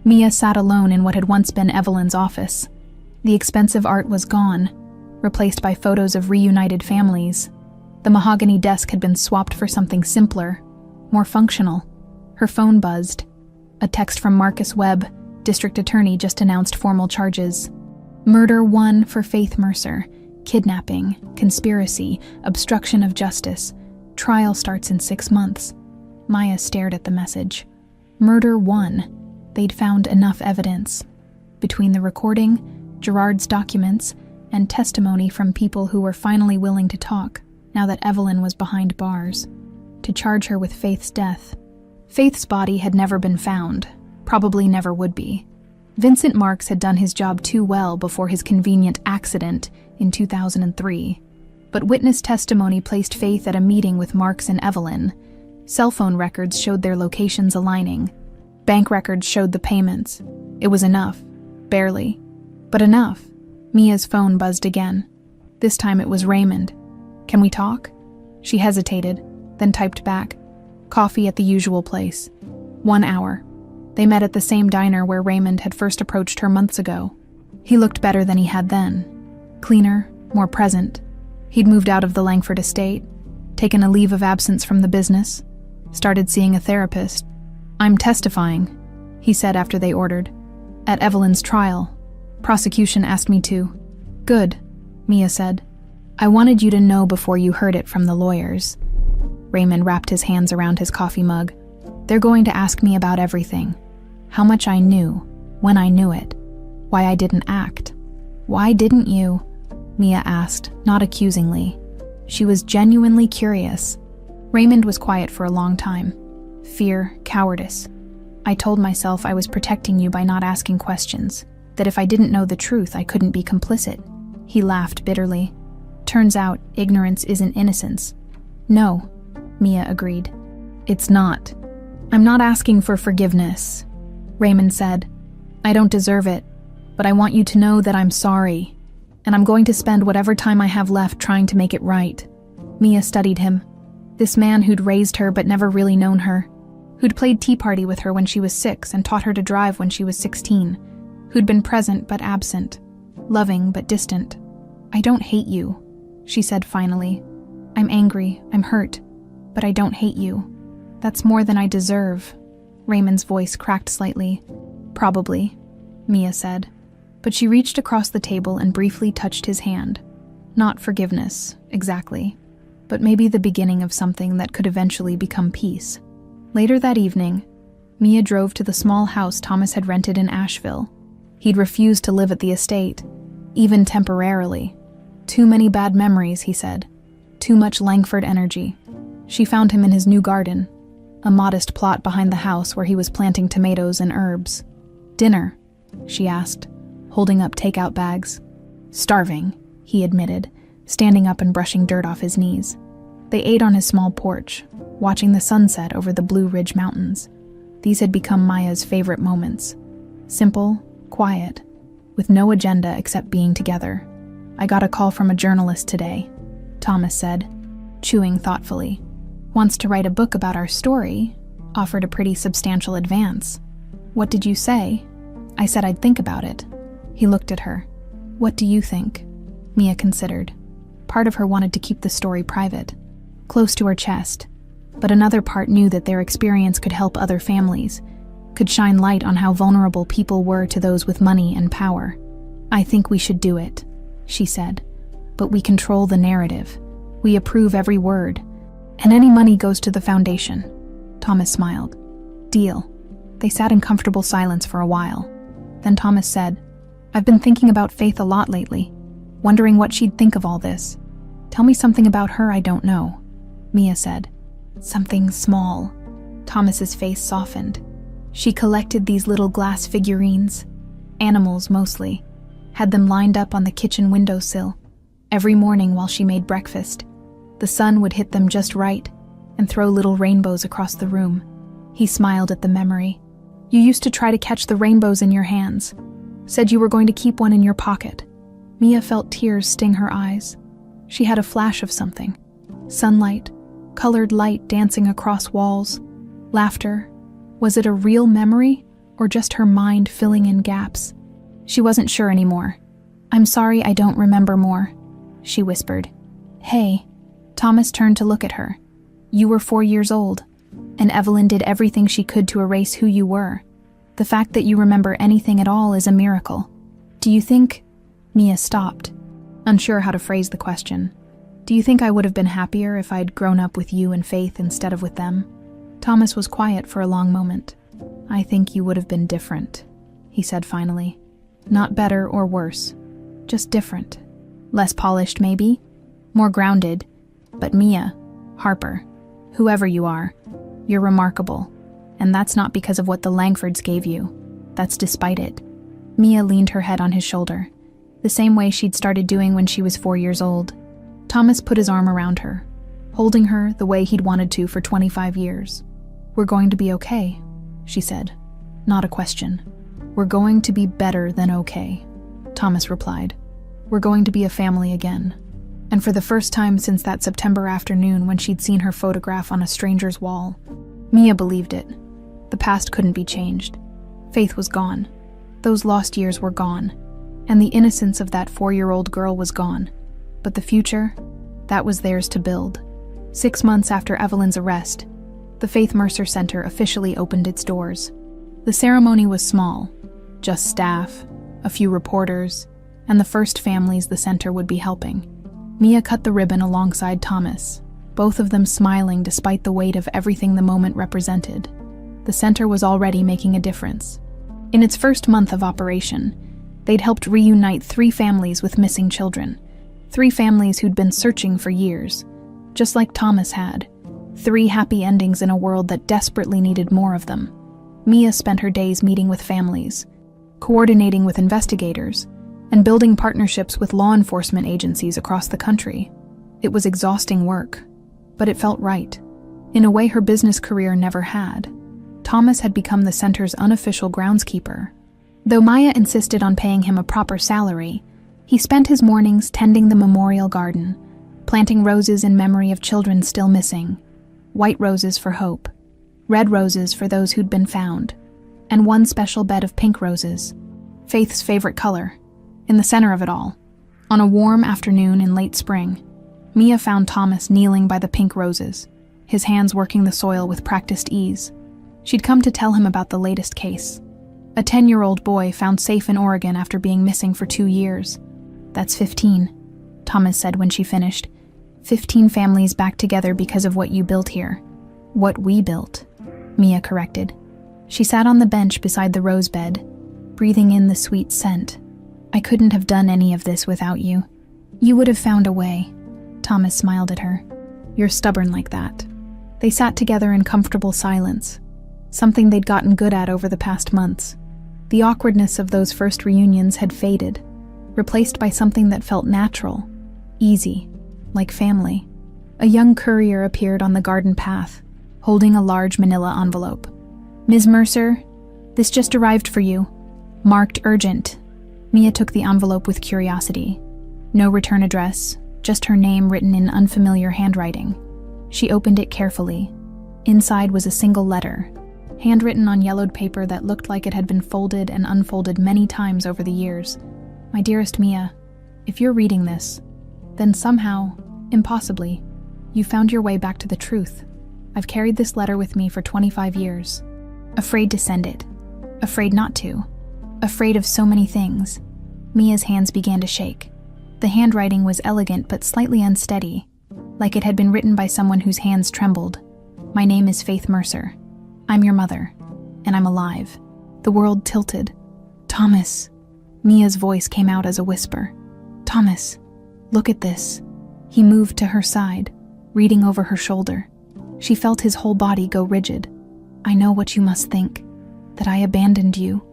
Mia sat alone in what had once been Evelyn's office. The expensive art was gone, replaced by photos of reunited families. The mahogany desk had been swapped for something simpler, more functional. Her phone buzzed. A text from Marcus Webb, district attorney, just announced formal charges. Murder 1 for Faith Mercer, kidnapping, conspiracy, obstruction of justice. Trial starts in 6 months. Maya stared at the message. Murder 1. They'd found enough evidence. Between the recording, Gerard's documents, and testimony from people who were finally willing to talk, now that Evelyn was behind bars, to charge her with Faith's death. Faith's body had never been found, probably never would be. Vincent Marks had done his job too well before his convenient accident in 2003. But witness testimony placed Faith at a meeting with Marks and Evelyn. Cell phone records showed their locations aligning. Bank records showed the payments. It was enough. Barely. But enough. Mia's phone buzzed again. This time it was Raymond. "Can we talk?" She hesitated, then typed back. "Coffee at the usual place. 1 hour." They met at the same diner where Raymond had first approached her months ago. He looked better than he had then. Cleaner, more present. He'd moved out of the Langford estate, taken a leave of absence from the business, started seeing a therapist. "I'm testifying," he said after they ordered. "At Evelyn's trial. Prosecution asked me to." "Good," Mia said. "I wanted you to know before you heard it from the lawyers." Raymond wrapped his hands around his coffee mug. "They're going to ask me about everything. How much I knew, when I knew it, why I didn't act." "Why didn't you?" Mia asked, not accusingly. She was genuinely curious. Raymond was quiet for a long time. "Fear, cowardice. I told myself I was protecting you by not asking questions, that if I didn't know the truth, I couldn't be complicit." He laughed bitterly. "Turns out, ignorance isn't innocence." "No," Mia agreed. "It's not. I'm not asking for forgiveness," Raymond said. "I don't deserve it, but I want you to know that I'm sorry, and I'm going to spend whatever time I have left trying to make it right." Mia studied him. This man who'd raised her but never really known her, who'd played Tea Party with her when she was 6 and taught her to drive when she was 16, who'd been present but absent, loving but distant. "I don't hate you," she said finally. "I'm angry, I'm hurt, but I don't hate you. That's more than I deserve." Raymond's voice cracked slightly. "Probably," Mia said. But she reached across the table and briefly touched his hand. Not forgiveness, exactly, but maybe the beginning of something that could eventually become peace. Later that evening, Mia drove to the small house Thomas had rented in Asheville. He'd refused to live at the estate, even temporarily. Too many bad memories, he said. Too much Langford energy. She found him in his new garden, a modest plot behind the house where he was planting tomatoes and herbs. "Dinner?" she asked, holding up takeout bags. "Starving," he admitted, standing up and brushing dirt off his knees. They ate on his small porch, watching the sunset over the Blue Ridge Mountains. These had become Maya's favorite moments. Simple, quiet, with no agenda except being together. "I got a call from a journalist today," Thomas said, chewing thoughtfully. "Wants to write a book about our story, offered a pretty substantial advance." "What did you say?" "I said I'd think about it." He looked at her. "What do you think?" Mia considered. Part of her wanted to keep the story private, close to her chest, but another part knew that their experience could help other families, could shine light on how vulnerable people were to those with money and power. "I think we should do it," she said. "But we control the narrative. We approve every word. And any money goes to the foundation." Thomas smiled. "Deal." They sat in comfortable silence for a while. Then Thomas said, "I've been thinking about Faith a lot lately, wondering what she'd think of all this. Tell me something about her I don't know." Mia said, "Something small." Thomas's face softened. "She collected these little glass figurines, animals mostly, had them lined up on the kitchen windowsill. Every morning while she made breakfast, the sun would hit them just right and throw little rainbows across the room." He smiled at the memory. "You used to try to catch the rainbows in your hands. Said you were going to keep one in your pocket." Mia felt tears sting her eyes. She had a flash of something. Sunlight, colored light dancing across walls, laughter. Was it a real memory or just her mind filling in gaps? She wasn't sure anymore. "I'm sorry I don't remember more," she whispered. "Hey." Thomas turned to look at her. "You were 4 years old, and Evelyn did everything she could to erase who you were. The fact that you remember anything at all is a miracle. Do you think—" Mia stopped, unsure how to phrase the question. "Do you think I would have been happier if I'd grown up with you and Faith instead of with them?" Thomas was quiet for a long moment. I think you would have been different, he said finally. Not better or worse, just different. Less polished, maybe? More grounded. But Mia, Harper, whoever you are, you're remarkable. And that's not because of what the Langfords gave you. That's despite it. Mia leaned her head on his shoulder, the same way she'd started doing when she was 4 years old. Thomas put his arm around her, holding her the way he'd wanted to for 25 years. We're going to be okay, she said. Not a question. We're going to be better than okay, Thomas replied. We're going to be a family again. And for the first time since that September afternoon when she'd seen her photograph on a stranger's wall, Mia believed it. The past couldn't be changed. Faith was gone. Those lost years were gone. And the innocence of that 4-year-old girl was gone. But the future, that was theirs to build. 6 months after Evelyn's arrest, the Faith Mercer Center officially opened its doors. The ceremony was small, just staff, a few reporters, and the first families the center would be helping. Mia cut the ribbon alongside Thomas, both of them smiling despite the weight of everything the moment represented. The center was already making a difference. In its first month of operation, they'd helped reunite 3 families with missing children, 3 families who'd been searching for years, just like Thomas had. 3 happy endings in a world that desperately needed more of them. Mia spent her days meeting with families, coordinating with investigators, and building partnerships with law enforcement agencies across the country. It was exhausting work, but it felt right, in a way her business career never had. Thomas had become the center's unofficial groundskeeper. Though Maya insisted on paying him a proper salary, he spent his mornings tending the memorial garden, planting roses in memory of children still missing, white roses for hope, red roses for those who'd been found, and one special bed of pink roses, Faith's favorite color. In the center of it all, on a warm afternoon in late spring, Mia found Thomas kneeling by the pink roses, his hands working the soil with practiced ease. She'd come to tell him about the latest case. A 10-year-old boy found safe in Oregon after being missing for 2 years. That's 15, Thomas said when she finished. 15 families back together because of what you built here. What we built, Mia corrected. She sat on the bench beside the rose bed, breathing in the sweet scent. I couldn't have done any of this without you. You would have found a way. Thomas smiled at her. You're stubborn like that. They sat together in comfortable silence, something they'd gotten good at over the past months. The awkwardness of those first reunions had faded, replaced by something that felt natural, easy, like family. A young courier appeared on the garden path, holding a large manila envelope. Ms. Mercer, this just arrived for you. Marked urgent. Mia took the envelope with curiosity. No return address, just her name written in unfamiliar handwriting. She opened it carefully. Inside was a single letter, handwritten on yellowed paper that looked like it had been folded and unfolded many times over the years. My dearest Mia, if you're reading this, then somehow, impossibly, you found your way back to the truth. I've carried this letter with me for 25 years. Afraid to send it. Afraid not to. Afraid of so many things. Mia's hands began to shake. The handwriting was elegant but slightly unsteady, like it had been written by someone whose hands trembled. My name is Faith Mercer. I'm your mother, and I'm alive. The world tilted. Thomas. Mia's voice came out as a whisper. Thomas, look at this. He moved to her side, reading over her shoulder. She felt his whole body go rigid. I know what you must think, that I abandoned you.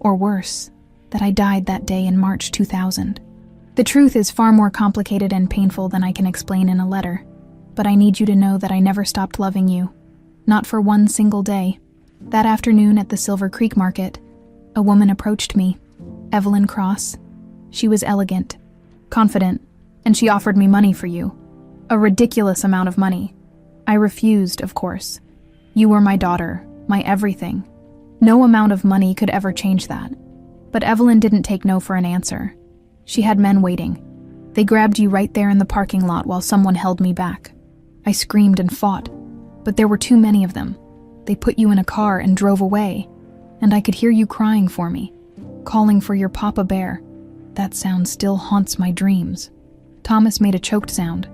Or worse, that I died that day in March 2000. The truth is far more complicated and painful than I can explain in a letter, but I need you to know that I never stopped loving you. Not for one single day. That afternoon at the Silver Creek Market, a woman approached me, Evelyn Cross. She was elegant, confident, and she offered me money for you. A ridiculous amount of money. I refused, of course. You were my daughter, my everything. No amount of money could ever change that. But Evelyn didn't take no for an answer. She had men waiting. They grabbed you right there in the parking lot while someone held me back. I screamed and fought, but there were too many of them. They put you in a car and drove away, and I could hear you crying for me, calling for your Papa Bear. That sound still haunts my dreams. Thomas made a choked sound.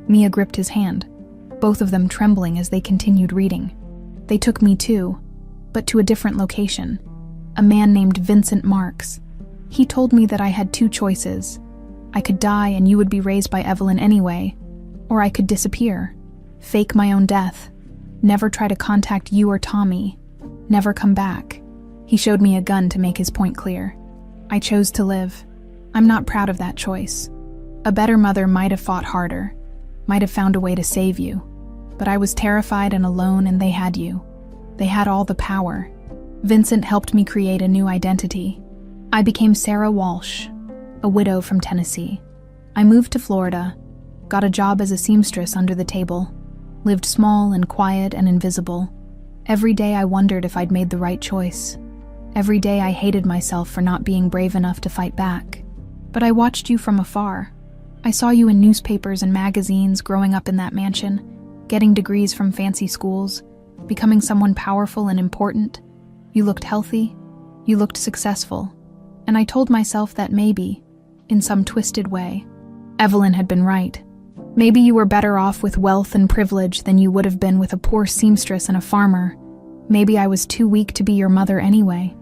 Mia gripped his hand, both of them trembling as they continued reading. They took me too, but to a different location. A man named Vincent Marks. He told me that I had two choices. I could die and you would be raised by Evelyn anyway, or I could disappear, fake my own death, never try to contact you or Tommy, never come back. He showed me a gun to make his point clear. I chose to live. I'm not proud of that choice. A better mother might have fought harder, might have found a way to save you, but I was terrified and alone and they had you. They had all the power. Vincent helped me create a new identity. I became Sarah Walsh, a widow from Tennessee. I moved to Florida, got a job as a seamstress under the table, lived small and quiet and invisible. Every day I wondered if I'd made the right choice. Every day I hated myself for not being brave enough to fight back. But I watched you from afar. I saw you in newspapers and magazines growing up in that mansion, getting degrees from fancy schools, becoming someone powerful and important. You looked healthy, you looked successful, and I told myself that maybe, in some twisted way, Evelyn had been right. Maybe you were better off with wealth and privilege than you would have been with a poor seamstress and a farmer. Maybe I was too weak to be your mother anyway.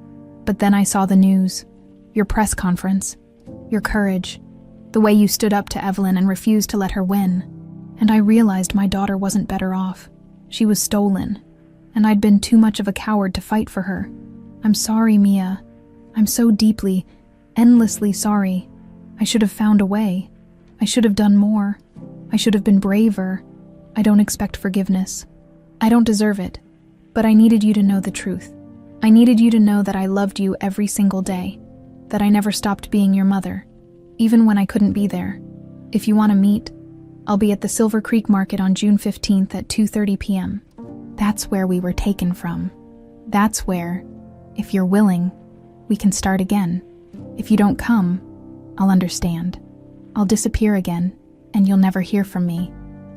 But then I saw the news, your press conference, your courage, the way you stood up to Evelyn and refused to let her win. And I realized my daughter wasn't better off. She was stolen, and I'd been too much of a coward to fight for her. I'm sorry, Mia. I'm so deeply, endlessly sorry. I should have found a way. I should have done more. I should have been braver. I don't expect forgiveness. I don't deserve it. But I needed you to know the truth. I needed you to know that I loved you every single day, that I never stopped being your mother, even when I couldn't be there. If you want to meet, I'll be at the Silver Creek Market on June 15th at 2:30 p.m. That's where we were taken from. That's where, if you're willing, we can start again. If you don't come, I'll understand. I'll disappear again, and you'll never hear from me.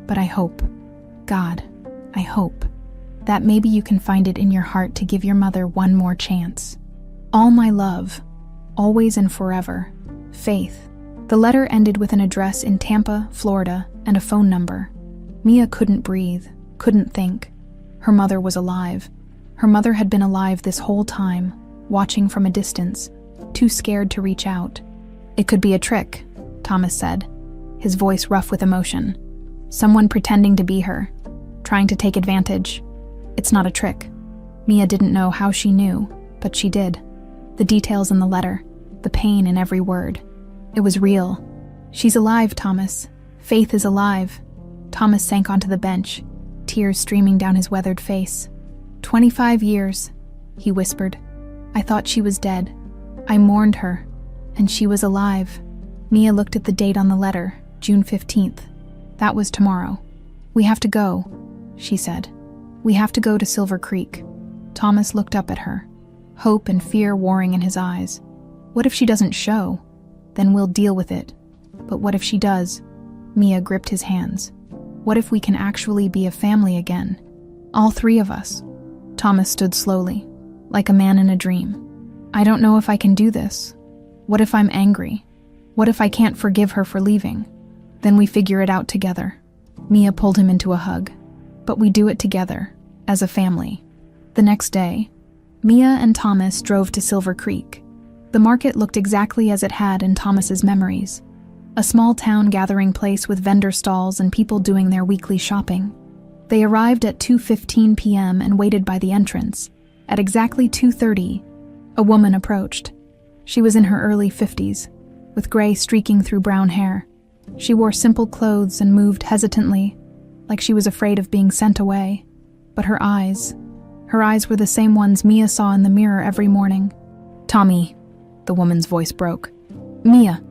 But I hope, God, I hope, that maybe you can find it in your heart to give your mother one more chance. All my love, always and forever, Faith. The letter ended with an address in Tampa, Florida, and a phone number. Mia couldn't breathe, couldn't think. Her mother was alive. Her mother had been alive this whole time, watching from a distance, too scared to reach out. It could be a trick, Thomas said, his voice rough with emotion. Someone pretending to be her, trying to take advantage. It's not a trick. Mia didn't know how she knew, but she did. The details in the letter, the pain in every word. It was real. She's alive, Thomas. Faith is alive. Thomas sank onto the bench, tears streaming down his weathered face. 25 years, he whispered. I thought she was dead. I mourned her, and she was alive. Mia looked at the date on the letter, June 15th. That was tomorrow. We have to go, she said. We have to go to Silver Creek. Thomas looked up at her, hope and fear warring in his eyes. What if she doesn't show? Then we'll deal with it. But what if she does? Mia gripped his hands. What if we can actually be a family again? All three of us. Thomas stood slowly, like a man in a dream. I don't know if I can do this. What if I'm angry? What if I can't forgive her for leaving? Then we figure it out together. Mia pulled him into a hug. But we do it together, as a family. The next day, Mia and Thomas drove to Silver Creek. The market looked exactly as it had in Thomas's memories. A small town gathering place with vendor stalls and people doing their weekly shopping. They arrived at 2:15 p.m. and waited by the entrance. At exactly 2:30, a woman approached. She was in her early 50s, with gray streaking through brown hair. She wore simple clothes and moved hesitantly, like she was afraid of being sent away. But her eyes were the same ones Mia saw in the mirror every morning. Tommy, the woman's voice broke. Mia.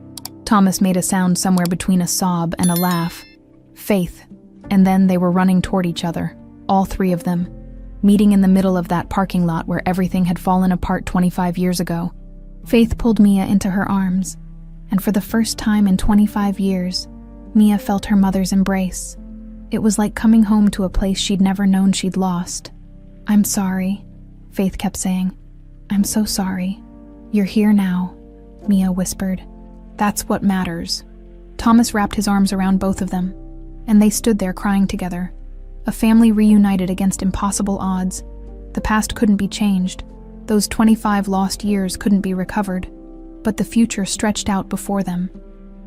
Thomas made a sound somewhere between a sob and a laugh. Faith. And then they were running toward each other, all three of them, meeting in the middle of that parking lot where everything had fallen apart 25 years ago. Faith pulled Mia into her arms, and for the first time in 25 years, Mia felt her mother's embrace. It was like coming home to a place she'd never known she'd lost. I'm sorry, Faith kept saying. I'm so sorry. You're here now, Mia whispered. That's what matters. Thomas wrapped his arms around both of them, and they stood there crying together, a family reunited against impossible odds. The past couldn't be changed. Those 25 lost years couldn't be recovered. But the future stretched out before them.